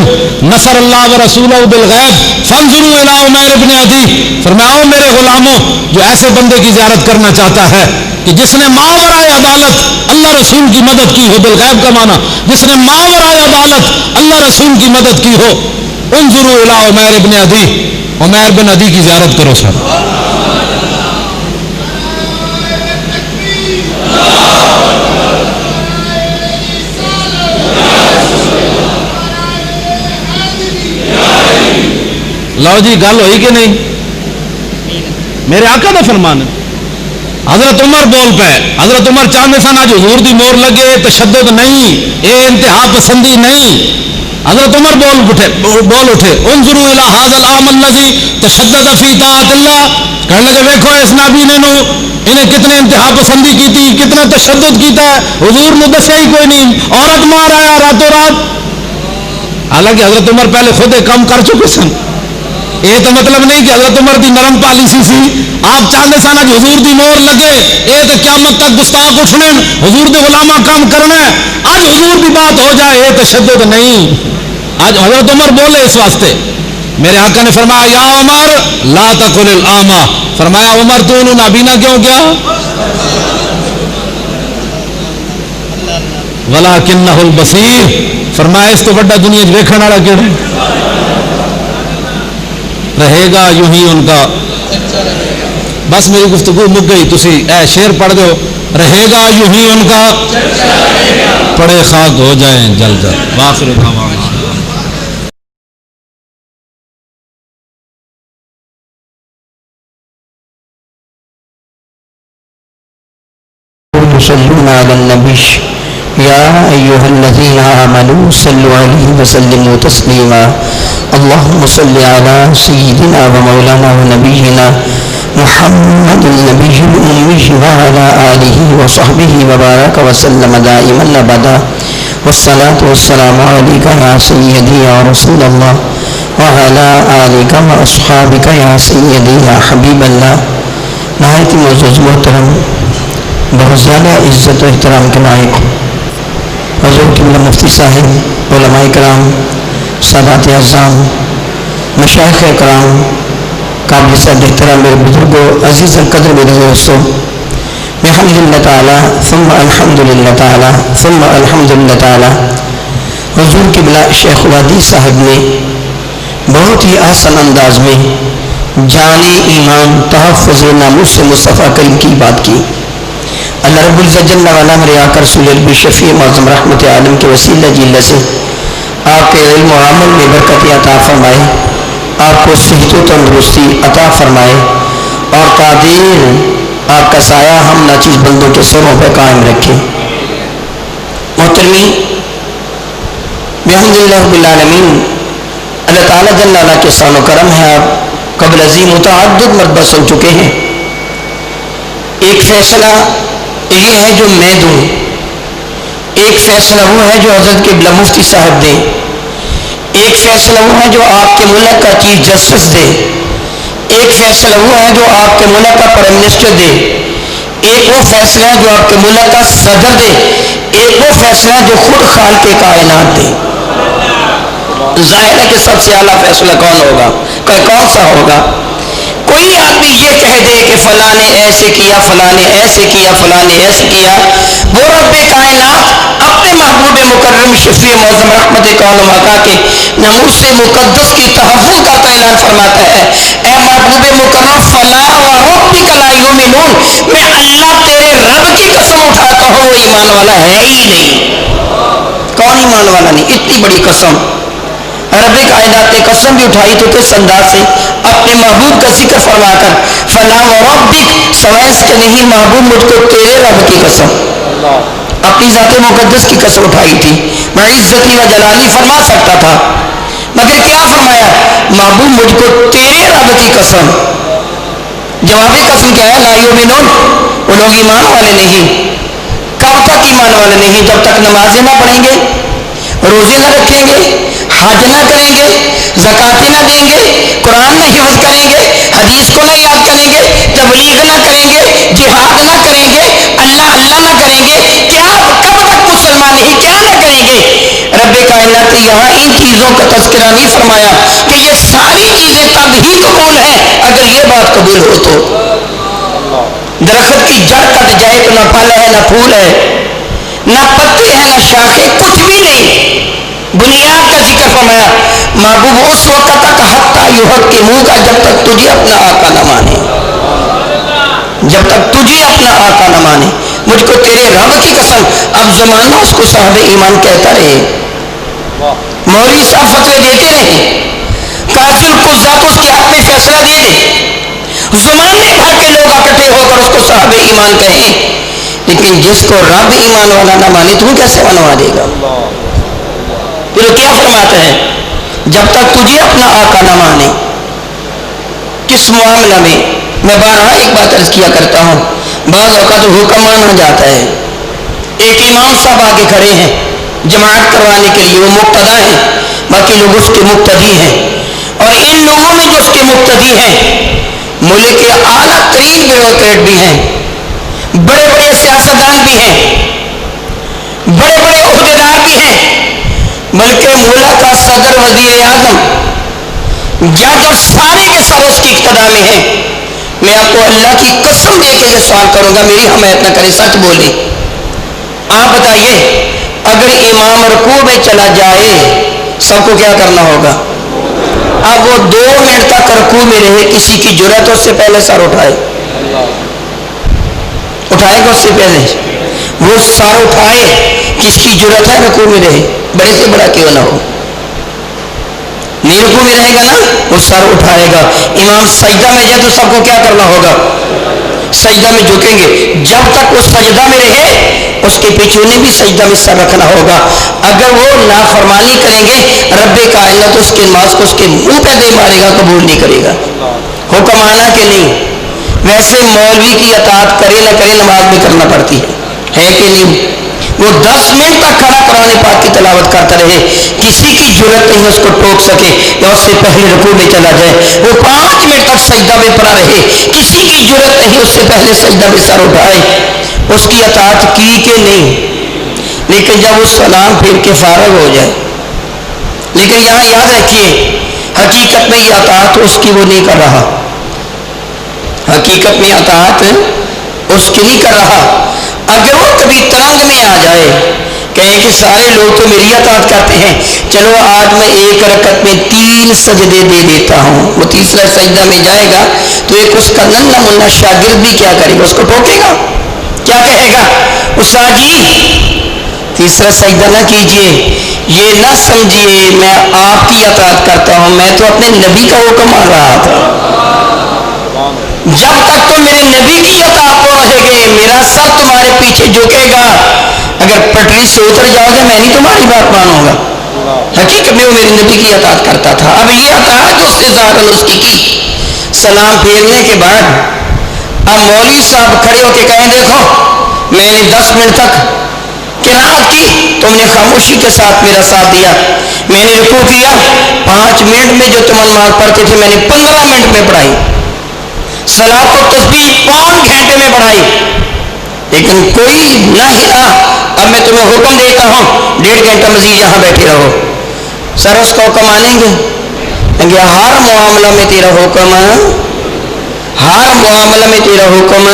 نصر اللہ ورسولہ بالغیب فانظروا الى عمیر بن عدی، فرمایا میرے غلاموں جو ایسے بندے کی زیارت کرنا چاہتا ہے کہ جس نے ماورائے عدالت اللہ رسول کی مدد کی ہو، بالغیب کا معنی جس نے ماورائے عدالت اللہ رسول کی مدد کی ہو، انظروا الى عمیر بن عدی، عمیر بن عدی کی زیارت کرو سر۔ لو جی گل ہوئی کہ نہیں؟ میرے آقا کا فرمان ہے۔ حضرت عمر بول پے، حضرت عمر چاہتے سن اج حضور دی مور لگے، تشدد نہیں، اے انتہا پسندی نہیں۔ حضرت عمر بول اٹھے انظروا الی ھذا العام الذی تشدد فی طاعت اللہ، کہنے لگے دیکھو اس نابینے نو انہیں کتنے انتہا پسندی کی تھی، کتنا تشدد کیتا ہے، حضور نے دسیا ہی کوئی نہیں، عورت مار آیا راتوں رات۔ حالانکہ حضرت عمر پہلے خود ایک کام کر چکے سن، یہ تو مطلب نہیں کہ حضرت عمر دی نرم پالیسی سی، آپ چاہتے سن اج حضور دی مور لگے، یہ تو قیامت تک گستاخ اٹھنے، حضور دے غلامہ کام کرنا ہے، اج حضور دی بات ہو جائے یہ تشدد نہیں۔ آج حضرت عمر بولے اس واسطے، میرے آقا نے فرمایا یا عمر لا تقل الاعمى، فرمایا عمر تو انہوں نابینا کیوں کیا؟ ولکنہ البصیر، فرمایا اس تو بڑا دنیا دیکھنے والا کیڑا رہے گا یوں ہی ان کا. بس میری گفتگو مک گئی، تسی اے شعر پڑھ دو، رہے گا یوں ہی ان کا پڑے خاک ہو جائیں جل جل. واخر دعوانا يصلون على النبي يا أيها الذين آمنوا صلوا عليه وسلموا تسليما. اللهم صل على سيدنا ومولانا ونبينا محمد النبي الأمي وعلى آله وصحبه وبارك وسلم دائما أبدا. والصلاة والسلام عليك يا سيدي يا رسول الله وعلى آلك وأصحابك يا سيدي يا حبيب الله. نہایت معزز محترم، بہت زیادہ عزت و احترام کے لائق حضور قبلہ مفتی صاحب، علماء کرام، سادات اعظام، مشائخ کرام، قابل صد احترام میرے بزرگوں، عزیز القدر میرے دوستوں، بحمد اللہ تعالی ثم الحمد للہ تعالی ثم الحمد للہ تعالی. حضور قبلہ شیخ الحدیث صاحب نے بہت ہی آسان انداز میں جان ایمان تحفظ ناموس مصطفیٰ کریم کی بات کی. اللہ رب العزت جل وعلا میرے آقا رسول البی شفیع معظم رحمت عالم کے وسیلہ جلہ سے آپ کے علم و عمل میں برکت عطا فرمائے، آپ کو صحت و تندرستی عطا فرمائے، اور قادر آپ کا سایہ ہم ناچیز بندوں کے سروں پہ قائم رکھے. محترمین، بحمد اللہ رب العالمین، اللہ تعالیٰ جل وعلا کے شان و کرم ہے. آپ قبل عظیم متعدد مرتبہ سن چکے ہیں. ایک فیصلہ یہ ہے جو میں دوں، ایک فیصلہ وہ ہے جو حضرت قبلہ مفتی صاحب دیں، ایک فیصلہ وہ ہے جو آپ کے ملک کا چیف جسٹس دے، ایک فیصلہ وہ ہے جو آپ کے ملک کا پرائم منسٹر دے، ایک وہ فیصلہ ہے جو آپ کے ملک کا صدر دے، ایک وہ فیصلہ ہے جو خود خالق کائنات دے. ظاہر ہے کہ سب سے اعلیٰ فیصلہ کون ہوگا؟ کون سا ہوگا؟ کوئی آدمی یہ کہہ دے کہ فلاں نے ایسے کیا، فلاں نے ایسے کیا، فلاں نے ایسے کیا. وہ رب کائنات اپنے محبوب مکرم شفیع معظم رحمت کون مکا کے ناموس مقدس کی تحفظ کا اعلان فرماتا ہے. اے محبوب مکرم فلا وربک لا یؤمنون، میں اللہ تیرے رب کی قسم اٹھاتا ہوں وہ ایمان والا ہے ہی نہیں. کون ایمان والا نہیں؟ اتنی بڑی قسم رب کائنات نے قسم بھی اٹھائی تو کس انداز سے؟ اپنے محبوب کا ذکر فرما کر فلا وربک، سوائے اس کے نہیں محبوب مجھ کو تیرے رب کی قسم، اپنی ذات مقدس کی قسم اٹھائی تھی. میں عزتی و جلالی فرما سکتا تھا، مگر کیا فرمایا؟ محبوب مجھ کو تیرے رب کی قسم. جوابی قسم کیا ہے؟ لا یؤمنون، وہ لوگ ایمان والے نہیں. کب تک ایمان والے نہیں؟ جب تک نمازیں نہ پڑھیں گے، روزے نہ رکھیں گے، حج نہ کریں گے، زکاتیں نہ دیں گے، قرآن نہ حفظ کریں گے، حدیث کو نہ یاد کریں گے، تبلیغ نہ کریں گے، جہاد نہ کریں گے، اللہ اللہ نہ کریں گے. کیا کب تک مسلمان ہی کیا نہ کریں گے؟ رب کائنات نے یہاں ان چیزوں کا تذکرہ نہیں فرمایا کہ یہ ساری چیزیں تب ہی قبول ہیں اگر یہ بات قبول ہو تو. درخت کی جڑ کٹ جائے تو نہ پھل ہے نہ پھول ہے، نہ پتے ہیں نہ شاخیں، کچھ بھی نہیں. بنیاد کا ذکر فرمایا محبوب اس وقت تک حتیٰ یحق کے منہ کا جب تک تجھے اپنا آقا نہ مانے، جب تک تجھے اپنا آقا نہ مانے. مجھ کو تیرے رب کی قسم. اب زمانہ اس کو صاحب ایمان کہتا رہے، مولوی صاحب فتوے دیتے رہے، قاضی القضات اس کے حق میں فیصلہ دے دے، زمانے بھر کے لوگ اکٹھے ہو کر اس کو صاحب ایمان کہیں، لیکن جس کو رب ایمان والا نہ مانے تو کیسے منوا دے گا؟ پھر کیا فرماتا ہے؟ جب تک تجھے اپنا آقا نہ مانے. کس معاملہ میں؟ میں بارہا ایک بات عرض کیا کرتا ہوں، بعض اوقات حکم مانا جاتا ہے. ایک امام صاحب آگے کھڑے ہیں جماعت کروانے کے لیے، وہ مقتدا ہیں، باقی لوگ اس کے مقتدی ہیں. اور ان لوگوں میں جو اس کے مقتدی ہیں ملک کے اعلیٰ ترین بیوروکریٹ بھی ہیں، بڑے بڑے سیاستدان بھی ہیں، بڑے بڑے عہدیدار بھی ہیں، بلکہ ملک کا صدر، وزیر اعظم، جج اور سارے کے سارے اس کی اقتدا میں ہیں. میں آپ کو اللہ کی قسم دے کے یہ سوال کروں گا، میری حمایت نہ کریں، سچ بولیں. آپ بتائیے اگر امام رکوع میں چلا جائے سب کو کیا کرنا ہوگا؟ اب وہ 2 منٹ تک رکوع میں رہے، کسی کی جرأت اس سے پہلے سر اٹھائے گا؟ اس سے پہلے وہ سر اٹھائے، کس کی جرأت ہے رکوع میں رہے، بڑے سے بڑا کیوں نہ ہو، نہیں رکوع میں رہے گا نا، وہ سر اٹھائے گا۔ امام سجدہ میں جائے تو سب کو کیا کرنا ہوگا؟ سجدہ میں جھکیں گے، جب تک وہ سجدہ میں رہے اس کے پیچھے بھی سجدہ میں سر رکھنا ہوگا۔ اگر وہ نافرمانی کریں گے رب کائنات اس کے نماز کو اس کے منہ پہ دے مارے گا، قبول نہیں کرے گا۔ حکم آنا کہ نہیں؟ ویسے مولوی کی اطاعت کرے نہ کرے نماز میں کرنا پڑتی ہے کہ نہیں؟ وہ 10 منٹ تک کھڑا قرآن پاک کی تلاوت کرتا رہے، کسی کی جرأت نہیں اس کو ٹوک سکے یا اس سے پہلے رکوع میں چلا جائے۔ وہ 5 منٹ تک سجدہ میں پڑا رہے، کسی کی جرأت نہیں اس سے پہلے سجدہ میں سر اٹھائے۔ اس کی اطاعت کی کہ نہیں؟ لیکن جب وہ سلام پھیر کے فارغ ہو جائے، لیکن یہاں یاد رکھیے حقیقت میں یہ اطاعت اس کی وہ نہیں کر رہا، حقیقت میں اطاعت اس کی نہیں کر رہا۔ اگر وہ کبھی تنگ میں آ جائے، کہیں کہ سارے لوگ تو میری اطاعت کرتے ہیں، چلو آج میں 1 رکعت میں 3 سجدے دے دیتا ہوں، وہ تیسرا سجدہ میں جائے گا تو ایک اس کا ننھا منھا شاگرد بھی کیا کرے گا؟ اس کو ٹوکے گا، کیا کہے گا؟ استاد جی تیسرا سجدہ نہ کیجئے، یہ نہ سمجھیے میں آپ کی اطاعت کرتا ہوں، میں تو اپنے نبی کا حکم مان رہا تھا۔ جب تک تو میرے نبی کی اطاعت پر رہے گے میرا سر تمہارے پیچھے جھکے گا، اگر پٹری سے اتر جاؤ گے میں نہیں تمہاری بات مانوں گا۔ حقیقت میں وہ میرے نبی کی اطاعت کرتا تھا۔ اب یہ اطاعت اس سے ظاہراً اس کی سلام پھیرنے کے بعد اب مولوی صاحب کھڑے ہو کے کہیں دیکھو میں نے 10 منٹ تک قرات کی، تم نے خاموشی کے ساتھ میرا ساتھ دیا، میں نے رکوع کیا 5 منٹ میں جو تم نماز پڑھتے تھے میں نے 15 منٹ میں پڑھائی، صلاۃ و تسبیح 5 گھنٹے میں پڑھائی، لیکن کوئی نہ ہلا۔ اب میں تمہیں حکم دیتا ہوں 1.5 گھنٹہ مزید یہاں بیٹھے رہو۔ سر اس کا حکم مانیں گے؟ کہیں گے ہر معاملہ میں تیرا حکم، ہر معاملہ میں تیرا حکم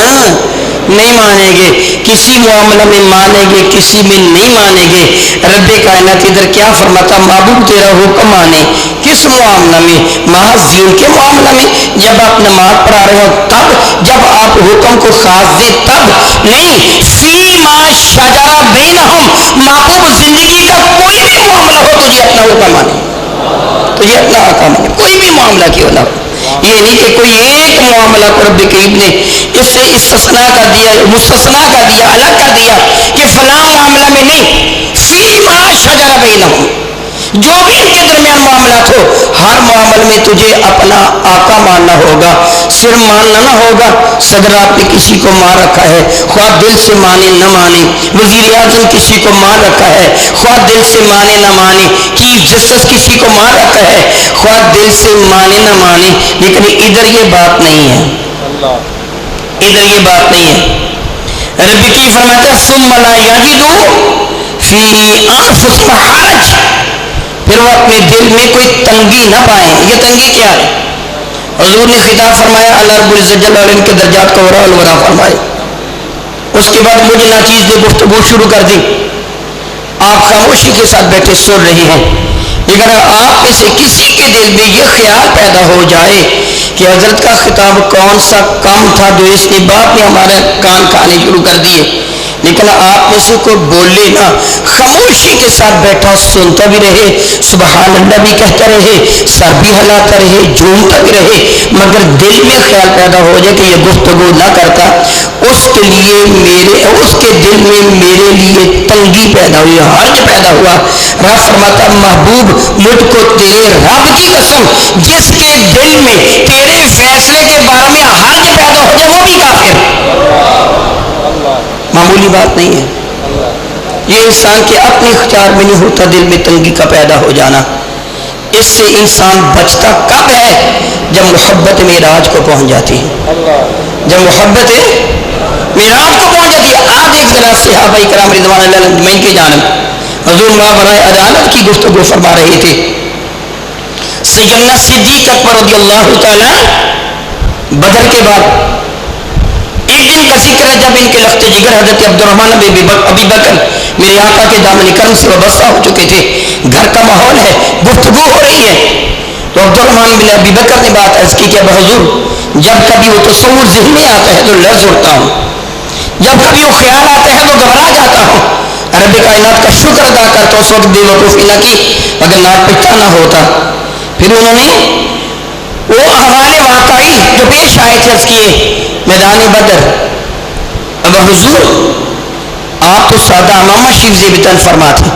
نہیں مانیں گے، کسی معاملہ میں مانیں گے کسی میں نہیں مانیں گے۔ رب کائنات ادھر کیا فرماتا؟ محبوب تیرا حکم مانے، کس معاملہ میں؟ محض دین کے معاملہ میں، جب آپ نماز پڑھا رہے ہو تب، جب آپ حکم کو خاص دیں تب نہیں، فی ما شجر بینہم، محبوب زندگی کا کوئی بھی معاملہ ہو تجھے اپنا حکم مانے، تجھے اپنا حکم مانے، کوئی بھی معاملہ کیوں نہ ہو۔ یہ نہیں کہ کوئی ایک معاملہ کو رب کریم نے اس سے استثناء کر دیا، مستثنیٰ کر دیا، الگ کر دیا کہ فلاں معاملہ میں نہیں، فی ما شجر بینہم، جو بھی ان کے درمیان معاملات ہو ہر معاملے میں تجھے اپنا آقا ماننا ہوگا، صرف ماننا نہ ہوگا۔ صدر آپ نے کسی کو مان رکھا ہے، خواہ دل سے مانے نہ مانے، وزیر اعظم کسی کو مان رکھا ہے، خواہ دل سے مانے نہ مانے، چیف جسٹس کسی کو مان رکھا ہے، خواہ دل سے مانے نہ مانے، لیکن ادھر یہ بات نہیں ہے، ادھر یہ بات نہیں ہے۔ رب کی فرماتا ہے ثم لا یجدوا فی انفسہم حرج، پھر وہ اپنے دل میں کوئی تنگی نہ پائیں۔ یہ تنگی کیا ہے؟ حضور نے خطاب فرمایا اللہ رب العزت جل وعلا ان کے درجات کو ورا الورا فرمائے۔ اس کے بعد مجھے ناچیز نے گفتگو شروع کر دی، آپ خاموشی کے ساتھ بیٹھے سن رہے ہیں، لیکن آپ میں سے کسی کے دل میں یہ خیال پیدا ہو جائے کہ حضرت کا خطاب کون سا کم تھا جو اس کے بعد میں ہمارے کان کھانے شروع کر دیے، لیکن آپ میں سے کوئی بولے نہ، خاموشی کے ساتھ بیٹھا سنتا بھی رہے، سبحان اللہ بھی کہتا رہے، سر بھی ہلاتا رہے، جھومتا بھی رہے، مگر دل میں خیال پیدا ہو جائے کہ یہ گفتگو نہ کرتا، اس کے لیے اس کے دل میں میرے لیے تنگی پیدا ہوئی، حرج پیدا ہوا۔ رب فرماتا محبوب مجھ کو تیرے رب کی قسم جس کے دل میں تیرے فیصلے کے بارے میں حرج پیدا ہو جائے وہ بھی کافر، معمولی بات نہیں ہے۔ یہ انسان کے اپنے اختیار میں نہیں ہوتا دل میں تنگی کا پیدا ہو جانا۔ اس سے انسان بچتا کب ہے؟ جب محبت معراج کو پہنچ جاتی ہے، جب محبت معراج کو پہنچ جاتی ہے۔ آج ایک ذرا صحابہ کرام رضوان اللہ علیہم اجمعین کی جانب حضور مابرائے عدالت کی گفتگو فرما رہے تھے۔ سیدنا صدیق اکبر رضی اللہ تعالی بدر کے بعد جن کا ذکر ہے جب ان کے لخت جگر حضرت عبدالرحمن ابی بکر میرے آقا کے دامن کرم سے وابستہ ہو چکے تھے. گھر کا ماحول ہے, گفتگو ہو رہی ہے, تو عبدالرحمن بن ابی بکر نے بات عرض کی کہ حضور جب کبھی وہ تصور ذہن میں آتا ہے تو لرز اٹھتا ہوں, جب کبھی وہ خیال آتے ہیں تو گھبرا جاتا ہوں. رب کائنات کا شکر ادا کرتا ہوں اس وقت بے وقوفی نہ کی, اگر ناک پٹا نہ ہوتا. پھر انہوں نے وہ احوال واقعی جو پیش آئے تھے کیے میدان بدر. اگر حضور آپ تو سادہ امامہ شریف زیبتن فرما تھے,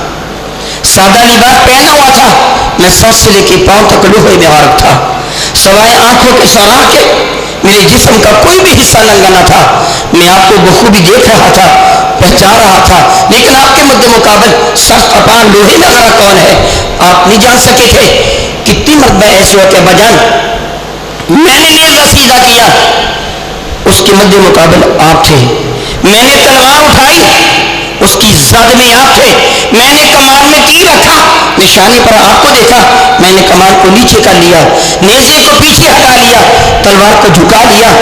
سادہ لباس پہنا ہوا تھا, میں سر سے لے کے پاؤں تک لوہے مبارک تھا, سوائے آنکھوں کے سراہ کے میرے جسم کا کوئی بھی حصہ ننگا نہ تھا. میں آپ کو بخوبی دیکھ رہا تھا, پہچان رہا تھا, لیکن آپ کے مد مقابل سر تپان لوہے نظرہ کون ہے آپ نہیں جان سکے تھے. کتنی مرتبہ ایسے ہوتے بجان میں نے نیزہ سیدھا کیا, اس کے مد مقابل آپ تھے. میں نے تلوار اٹھائی, اس کی زد میں آپ تھے. میں نے کمان میں تیر رکھا, نشانے پر آپ کو دیکھا, میں نے کمان کو نیچے کر لیا, نیزے کو پیچھے ہٹا لیا, تلوار کو جھکا لیا.